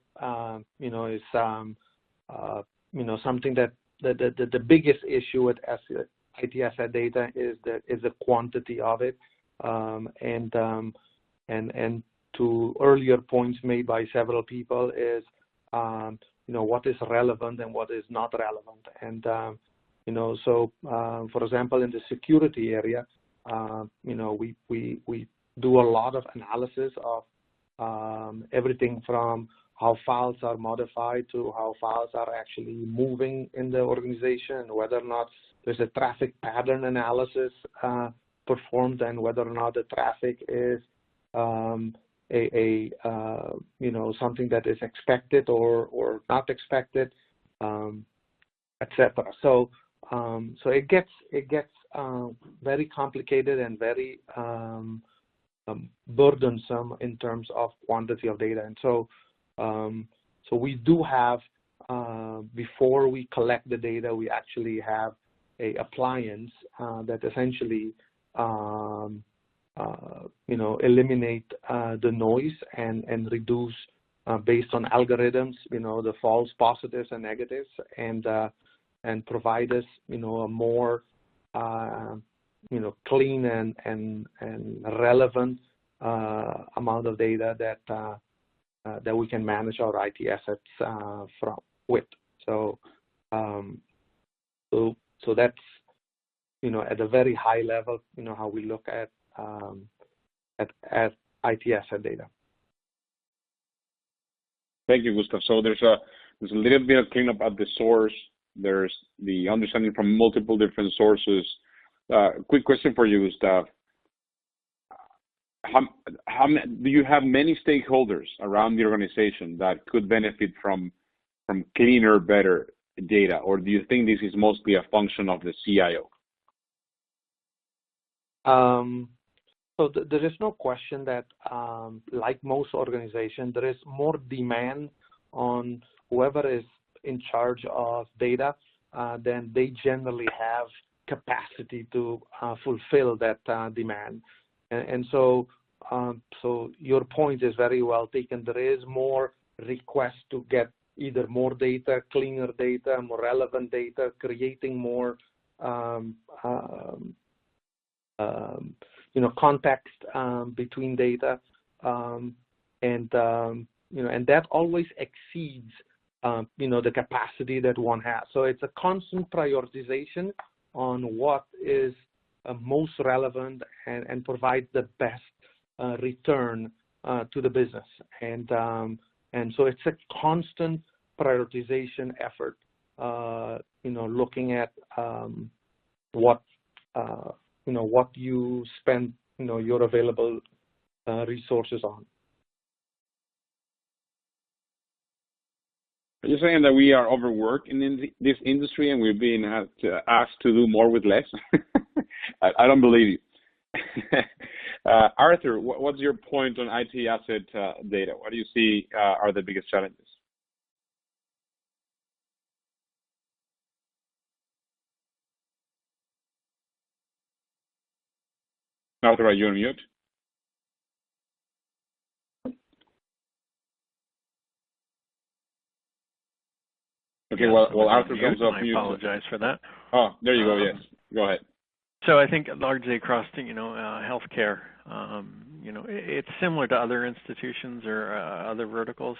is, something that the biggest issue with IT asset data is the quantity of it. And to earlier points made by several people is, what is relevant and what is not relevant. And, so, for example, in the security area, we do a lot of analysis of everything from how files are modified to how files are actually moving in the organization, whether or not there's a traffic pattern analysis performed, and whether or not the traffic is something that is expected or not expected, etc. So it gets very complicated and very burdensome in terms of quantity of data. And so we do have, before we collect the data, we actually have a appliance that essentially eliminate the noise and reduce based on algorithms, the false positives and negatives, and provide us, a more clean and relevant amount of data that we can manage our IT assets with. So that's, at a very high level, how we look at IT asset data. Thank you, Gustav. So there's a little bit of cleanup at the source. There's the understanding from multiple different sources. Quick question for you, Gustav. Do you have many stakeholders around the organization that could benefit from cleaner, better data, or do you think this is mostly a function of the CIO? So there is no question that, like most organizations, there is more demand on whoever is in charge of data than they generally have capacity to fulfill that demand. And so, so your point is very well taken. There is more requests to get either more data, cleaner data, more relevant data, creating more context between data, and that always exceeds the capacity that one has. So it's a constant prioritization on what is most relevant and provides the best return to the business, and so it's a constant prioritization effort. Looking at what you spend your available resources on. Are you saying that we are overworked in this industry and we're being asked to do more with less? I don't believe you. Arthur, what's your point on IT asset data? What do you see are the biggest challenges? Arthur, are you on mute? Okay, well Arthur comes off mute. I apologize for that. Oh, there you go, yes. Go ahead. So I think largely across, healthcare, it's similar to other institutions or other verticals.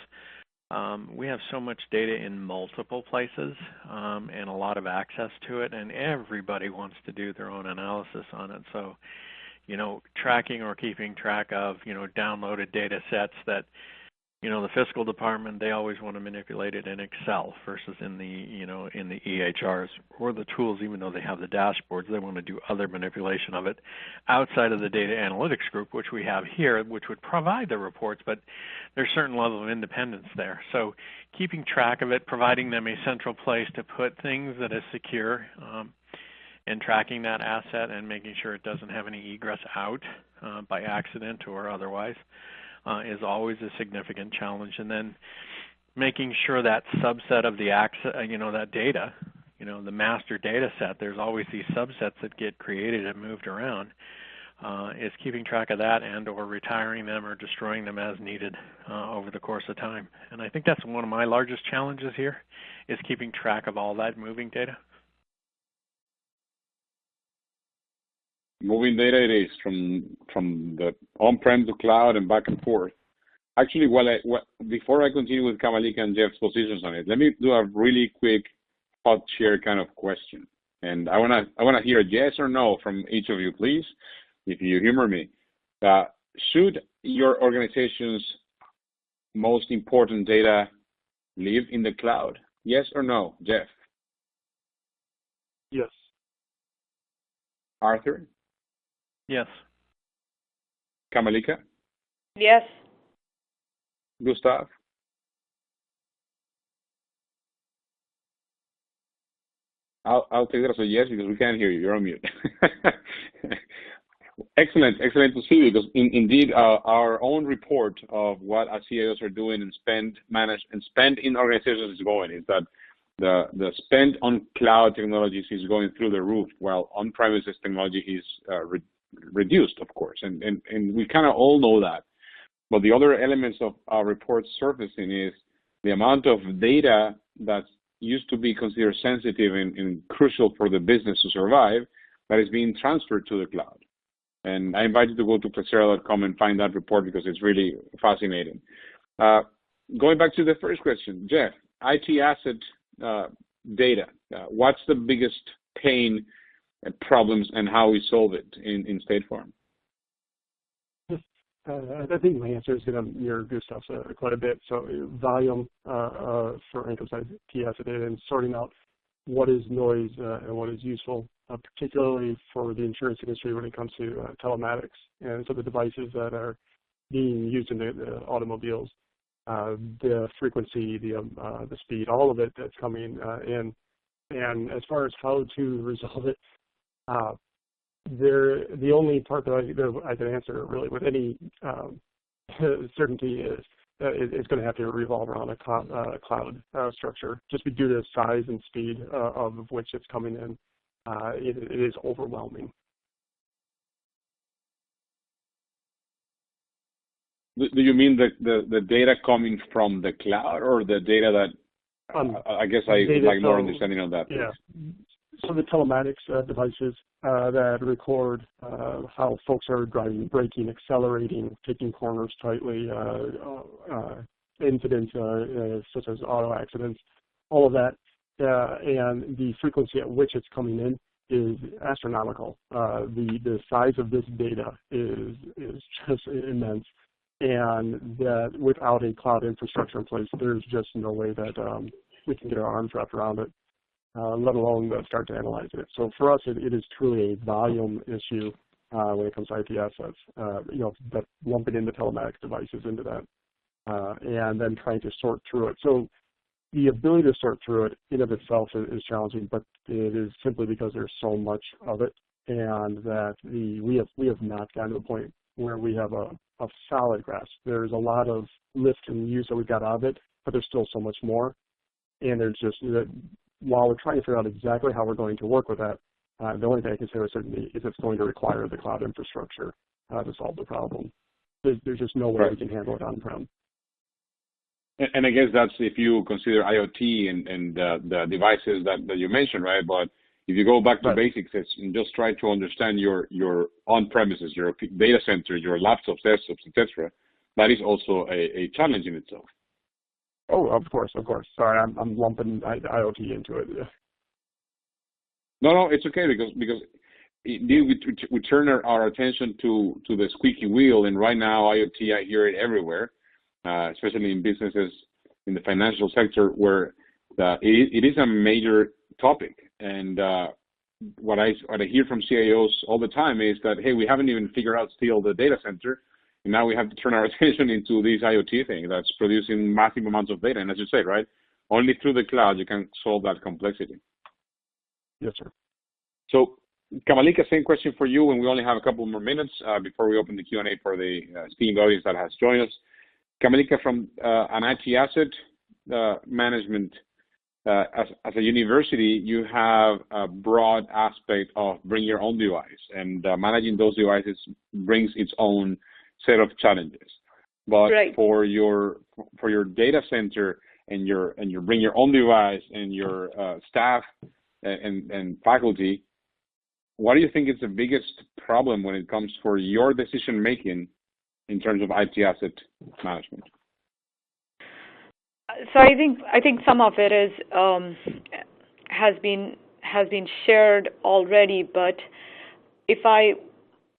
We have so much data in multiple places and a lot of access to it, and everybody wants to do their own analysis on it. So, tracking or keeping track of, downloaded data sets that, the fiscal department, they always want to manipulate it in Excel versus in the, in the EHRs or the tools, even though they have the dashboards, they want to do other manipulation of it outside of the data analytics group, which we have here, which would provide the reports, but there's a certain level of independence there. So keeping track of it, providing them a central place to put things that is secure, and tracking that asset and making sure it doesn't have any egress out by accident or otherwise. Is always a significant challenge, and then making sure that subset of the access, that data, the master data set. There's always these subsets that get created and moved around. Is keeping track of that and/or retiring them or destroying them as needed over the course of time. And I think that's one of my largest challenges here, is keeping track of all that moving data. Moving data it is from the on-prem to cloud and back and forth. Actually, before I continue with Kamalika and Jeff's positions on it, let me do a really quick hot chair kind of question. And I wanna hear a yes or no from each of you, please, if you humor me. Should your organization's most important data live in the cloud? Yes or no, Jeff? Yes. Arthur? Yes. Kamalika? Yes. Gustav? I'll take that as a yes because we can't hear you. You're on mute. Excellent to see, because indeed our own report of what our CIOs are doing and spend in organizations is going, is that the spend on cloud technologies is going through the roof, while on-premises technology is reduced, of course, and we kind of all know that. But the other elements of our report surfacing is the amount of data that used to be considered sensitive and crucial for the business to survive that is being transferred to the cloud. And I invite you to go to flexera.com and find that report because it's really fascinating. Going back to the first question, Jeff, IT asset data, what's the biggest pain and problems and how we solve it in State Farm? I think my answer is going to mirror Gustav's quite a bit. So volume for income side key asset data and sorting out what is noise and what is useful, particularly for the insurance industry when it comes to telematics and so the devices that are being used in the automobiles, the frequency, the speed, all of it that's coming in. And as far as how to resolve it, the only part that I can answer really with any certainty is it's going to have to revolve around a cloud structure, just due to the size and speed of which it's coming in. It is overwhelming. Do you mean the data coming from the cloud, or the data that, I guess I would like more understanding of that. Yeah. So the telematics devices that record how folks are driving, braking, accelerating, taking corners tightly, incidents such as auto accidents, all of that, and the frequency at which it's coming in is astronomical. The size of this data is just immense, and that without a cloud infrastructure in place, there's just no way that we can get our arms wrapped around it. Let alone start to analyze it. So for us, it is truly a volume issue when it comes to IT assets. But lumping in the telematics devices into that, and then trying to sort through it. So the ability to sort through it in of itself is challenging, but it is simply because there's so much of it, and that we have not gotten to the point where we have a solid grasp. There's a lot of lift and use that we got out of it, but there's still so much more. And there's just while we're trying to figure out exactly how we're going to work with that, the only thing I can say with certainty is it's going to require the cloud infrastructure to solve the problem. There's just no way we can handle it on-prem. And I guess that's if you consider IoT and the devices that you mentioned, right? But if you go back to basics and just try to understand your on-premises, your data center, your laptops, desktops, etc., that is also a challenge in itself. Oh, of course. Sorry, I'm lumping IoT into it. No, it's okay because we turn our attention to the squeaky wheel, and right now IoT, I hear it everywhere, especially in businesses in the financial sector where it is a major topic. And what I hear from CIOs all the time is that, hey, we haven't even figured out still the data center. And now we have to turn our attention into this IoT thing that's producing massive amounts of data. And as you say, right, only through the cloud you can solve that complexity. Yes, sir. So, Kamalika, same question for you, and we only have a couple more minutes before we open the Q&A for the esteemed audience that has joined us. Kamalika, from an IT asset management, as a university, you have a broad aspect of bring your own device, and managing those devices brings its own set of challenges. But for your data center and your bring your own device and your staff and faculty, what do you think is the biggest problem when it comes for your decision making in terms of IT asset management? So I think some of it is has been shared already, but if I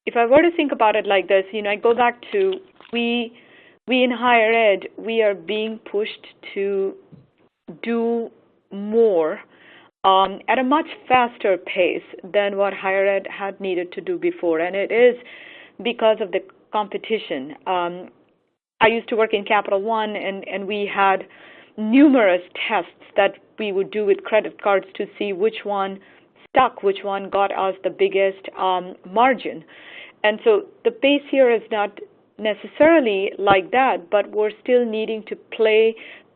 were to think about it like this, I go back to we in higher ed, we are being pushed to do more at a much faster pace than what higher ed had needed to do before, and it is because of the competition. I used to work in Capital One, and we had numerous tests that we would do with credit cards to see which one stuck, which one got us the biggest margin. And so the pace here is not necessarily like that, but we're still needing to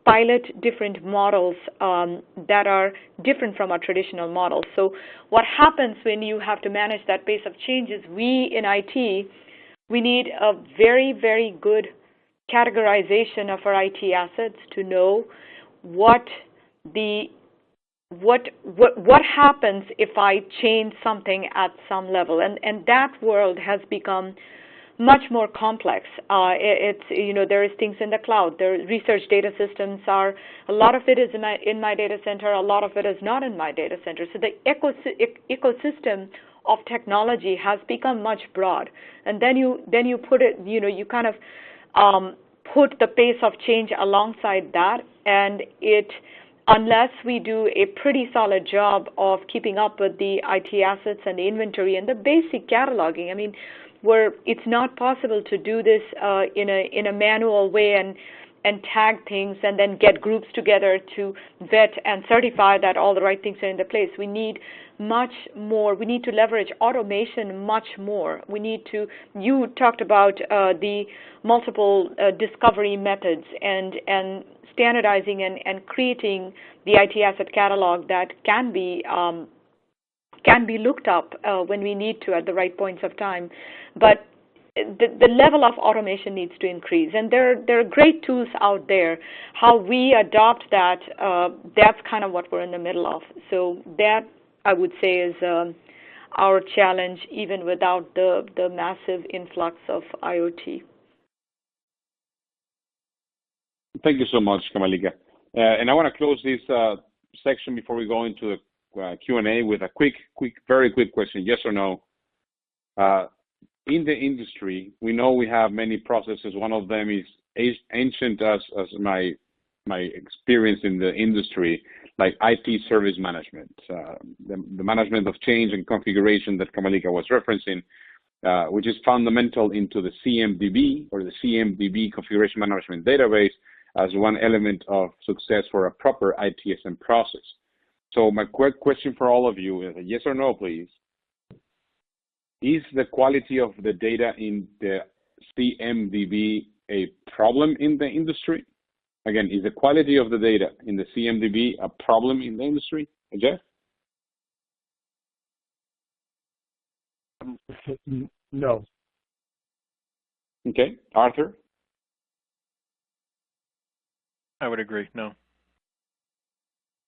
pilot different models that are different from our traditional models. So what happens when you have to manage that pace of change is we in IT, we need a very, very good categorization of our IT assets to know what happens if I change something at some level, and that world has become much more complex. There is things in the cloud. There research data systems are, a lot of it is in my data center, a lot of it is not in my data center. So the ecosystem of technology has become much broad, and then you put it, you kind of put the pace of change alongside that, and unless we do a pretty solid job of keeping up with the IT assets and the inventory and the basic cataloging, it's not possible to do this in a manual way and tag things and then get groups together to vet and certify that all the right things are in the place. We need much more. We need to leverage automation much more. We need to, you talked about the multiple discovery methods and standardizing and creating the IT asset catalog that can be looked up when we need to at the right points of time. But the level of automation needs to increase, and there are great tools out there. How we adopt that, that's kind of what we're in the middle of. So that, I would say, is our challenge, even without the massive influx of IoT. Thank you so much, Kamalika. And I want to close this section before we go into the Q&A with a very quick question, yes or no. In the industry, we know we have many processes. One of them is ancient as my experience in the industry, like IT service management, the management of change and configuration that Kamalika was referencing, which is fundamental into the Cmdb or the Cmdb configuration management database as one element of success for a proper ITSM process. So my quick question for all of you is a yes or no, please. Is the quality of the data in the Cmdb a problem in the industry? Again, is the quality of the data in the Cmdb a problem in the industry? Jeff? No. Okay. Arthur? I would agree, no.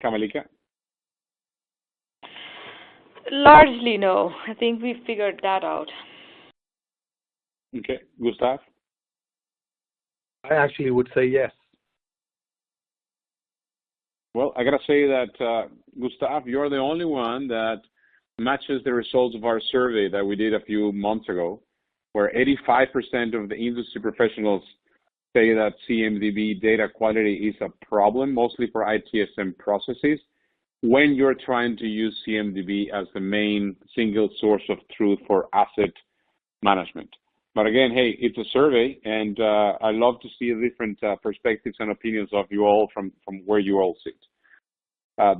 Kamalika? Largely no. I think we've figured that out. Okay. Gustav? I actually would say yes. Well, I got to say that, Gustav, you're the only one that matches the results of our survey that we did a few months ago, where 85% of the industry professionals say that Cmdb data quality is a problem, mostly for ITSM processes, when you're trying to use Cmdb as the main single source of truth for asset management. But again, hey, it's a survey, and I love to see different perspectives and opinions of you all from where you all sit.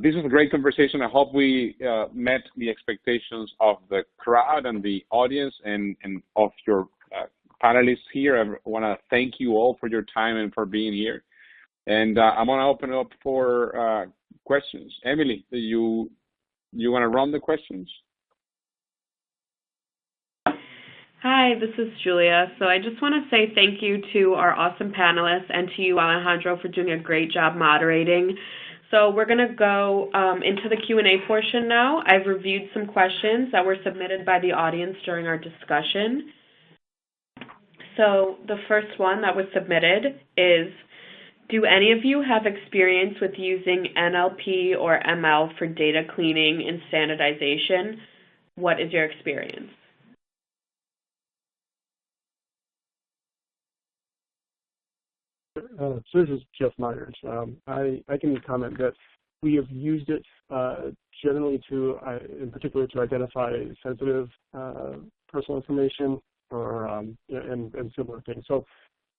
This is a great conversation. I hope we met the expectations of the crowd and the audience and of your panelists here. I want to thank you all for your time and for being here. And I'm going to open it up for questions. Emily, you want to run the questions? Hi, this is Julia. So I just want to say thank you to our awesome panelists and to you, Alejandro, for doing a great job moderating. So we're going to go into the Q&A portion now. I've reviewed some questions that were submitted by the audience during our discussion. So the first one that was submitted is, do any of you have experience with using NLP or ML for data cleaning and standardization? What is your experience? So this is Jeff Myers. I can comment that we have used it generally to, in particular, to identify sensitive personal information or and similar things. So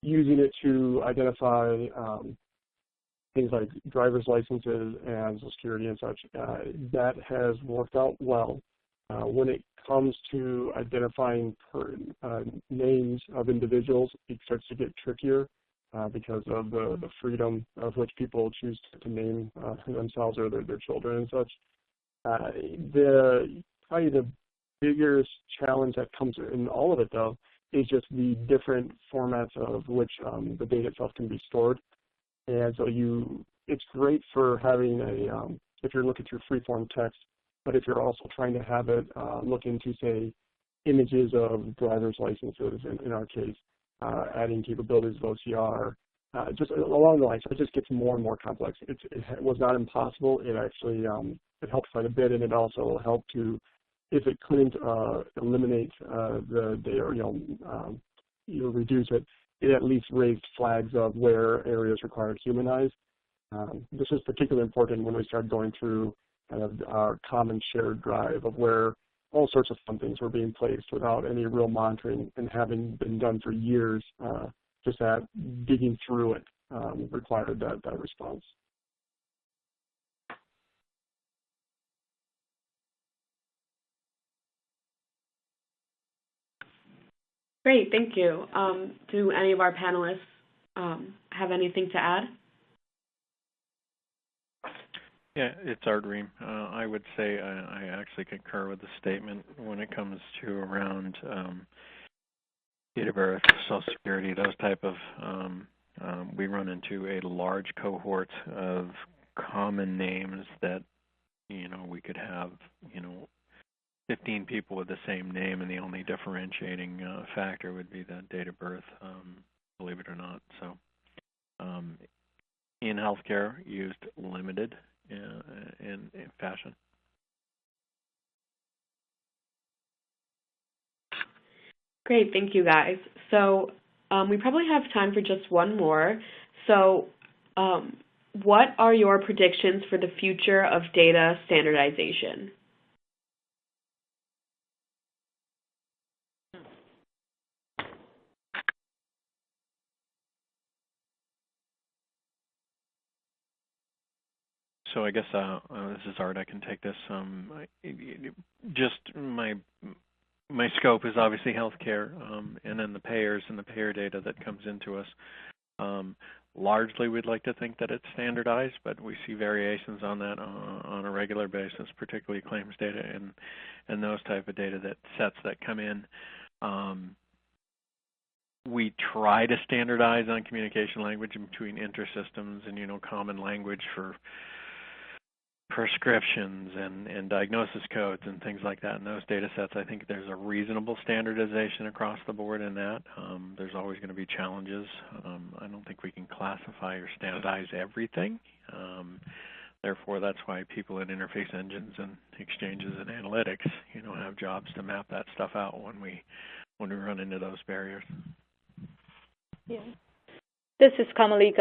using it to identify things like driver's licenses and Social Security and such, that has worked out well. When it comes to identifying names of individuals, it starts to get trickier because of the freedom of which people choose to name themselves or their children and such. Probably the biggest challenge that comes in all of it, though, is just the different formats of which the data itself can be stored. And so it's great for having if you're looking through free-form text, but if you're also trying to have it look into, say, images of driver's licenses, in our case, adding capabilities of OCR, just along the lines, it just gets more and more complex. It was not impossible. It actually it helped quite a bit, and it also helped to, if it couldn't eliminate the data or reduce it, it at least raised flags of where areas required humanize. This is particularly important when we started going through kind of our common shared drive of where all sorts of fun things were being placed without any real monitoring and having been done for years, just at digging through it required that response. Great, thank you. Do any of our panelists have anything to add? Yeah, it's Argyle. I would say I actually concur with the statement when it comes to around date of birth, Social Security, those type of, we run into a large cohort of common names that, we could have, 15 people with the same name, and the only differentiating factor would be that date of birth, believe it or not. So in healthcare, used limited in fashion. Great, thank you guys. So we probably have time for just one more. So what are your predictions for the future of data standardization? So I guess this is Art. I can take this. Just my scope is obviously healthcare, and then the payers and the payer data that comes into us. Largely, we'd like to think that it's standardized, but we see variations on that on a regular basis, particularly claims data and those type of data sets that come in. We try to standardize on communication language in between intersystems and common language for prescriptions and diagnosis codes and things like that in those data sets. I think there's a reasonable standardization across the board in that. There's always going to be challenges. I don't think we can classify or standardize everything. Therefore, that's why people in interface engines and exchanges and analytics, have jobs to map that stuff out when we run into those barriers. Yeah. This is Kamalika.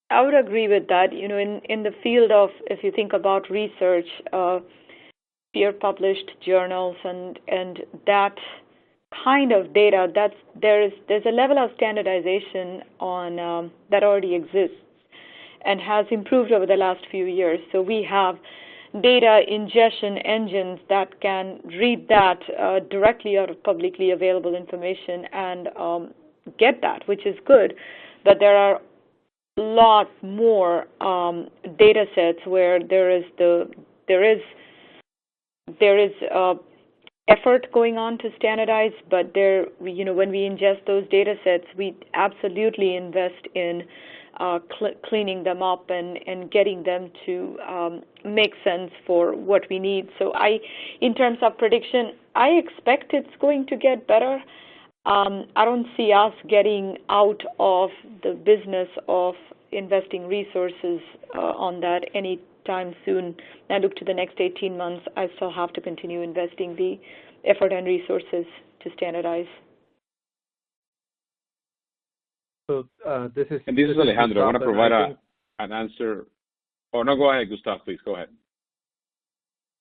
I would agree with that. In the field of, if you think about research, peer-published journals and that kind of data, there's a level of standardization on that already exists and has improved over the last few years. So we have data ingestion engines that can read that directly out of publicly available information and get that, which is good. But there are a lot more data sets where there is effort going on to standardize, but when we ingest those data sets, we absolutely invest in cleaning them up and getting them to make sense for what we need. So in terms of prediction, I expect it's going to get better. I don't see us getting out of the business of investing resources on that anytime soon. I look to the next 18 months, I still have to continue investing the effort and resources to standardize. So this is Alejandro. I want to provide an answer. Oh, no, go ahead, Gustav, please. Go ahead.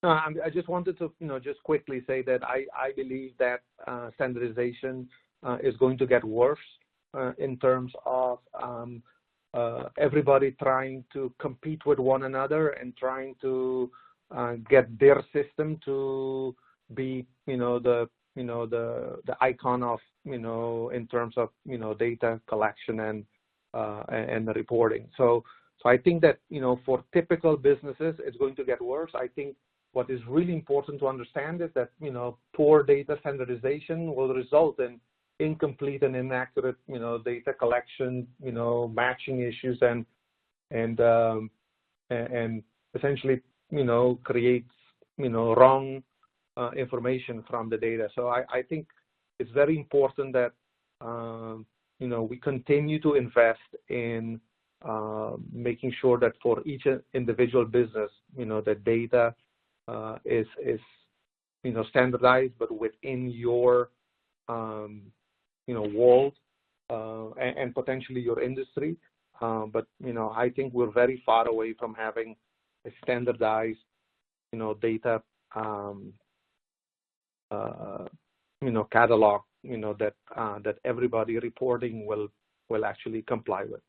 No, I just wanted to, just quickly say that I believe that standardization is going to get worse in terms of everybody trying to compete with one another and trying to get their system to be, the icon of, in terms of, data collection and the reporting. So I think that, for typical businesses, it's going to get worse. I think what is really important to understand is that, poor data standardization will result in incomplete and inaccurate, data collection, matching issues and essentially, creates, wrong information from the data. So I think it's very important that, we continue to invest in making sure that for each individual business, the data is standardized, but within your, world and potentially your industry. But, I think we're very far away from having a standardized, data, catalog, that everybody reporting will actually comply with.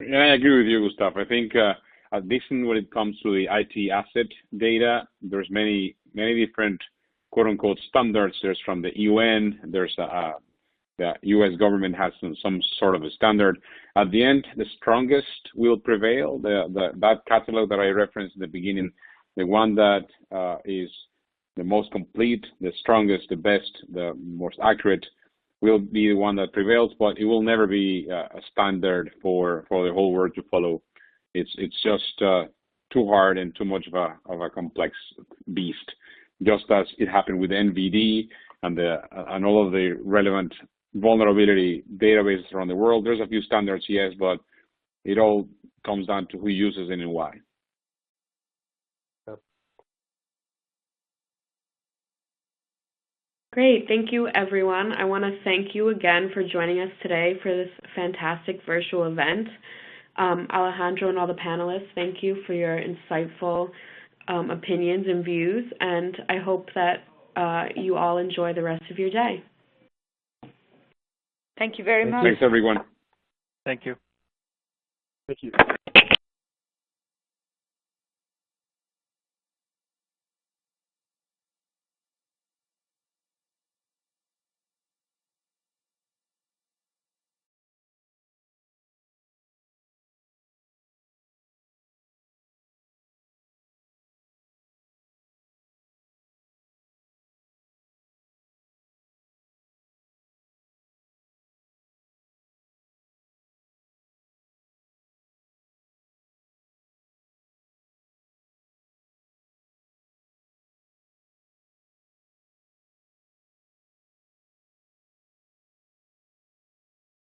Yeah, I agree with you, Gustav. I think at least when it comes to the IT asset data, there's many different quote-unquote standards. There's from the UN. There's the U.S. government has some sort of a standard. At the end, the strongest will prevail. That catalog that I referenced in the beginning, the one that is the most complete, the strongest, the best, the most accurate, will be the one that prevails. But it will never be a standard for the whole world to follow. It's just too hard and too much of a complex beast. Just as it happened with NVD and all of the relevant vulnerability databases around the world. There's a few standards, yes, but it all comes down to who uses it and why. Great. Thank you, everyone. I want to thank you again for joining us today for this fantastic virtual event. Alejandro and all the panelists, thank you for your insightful opinions and views, and I hope that you all enjoy the rest of your day. Thank you very much. Thanks, everyone. Thank you. Thank you.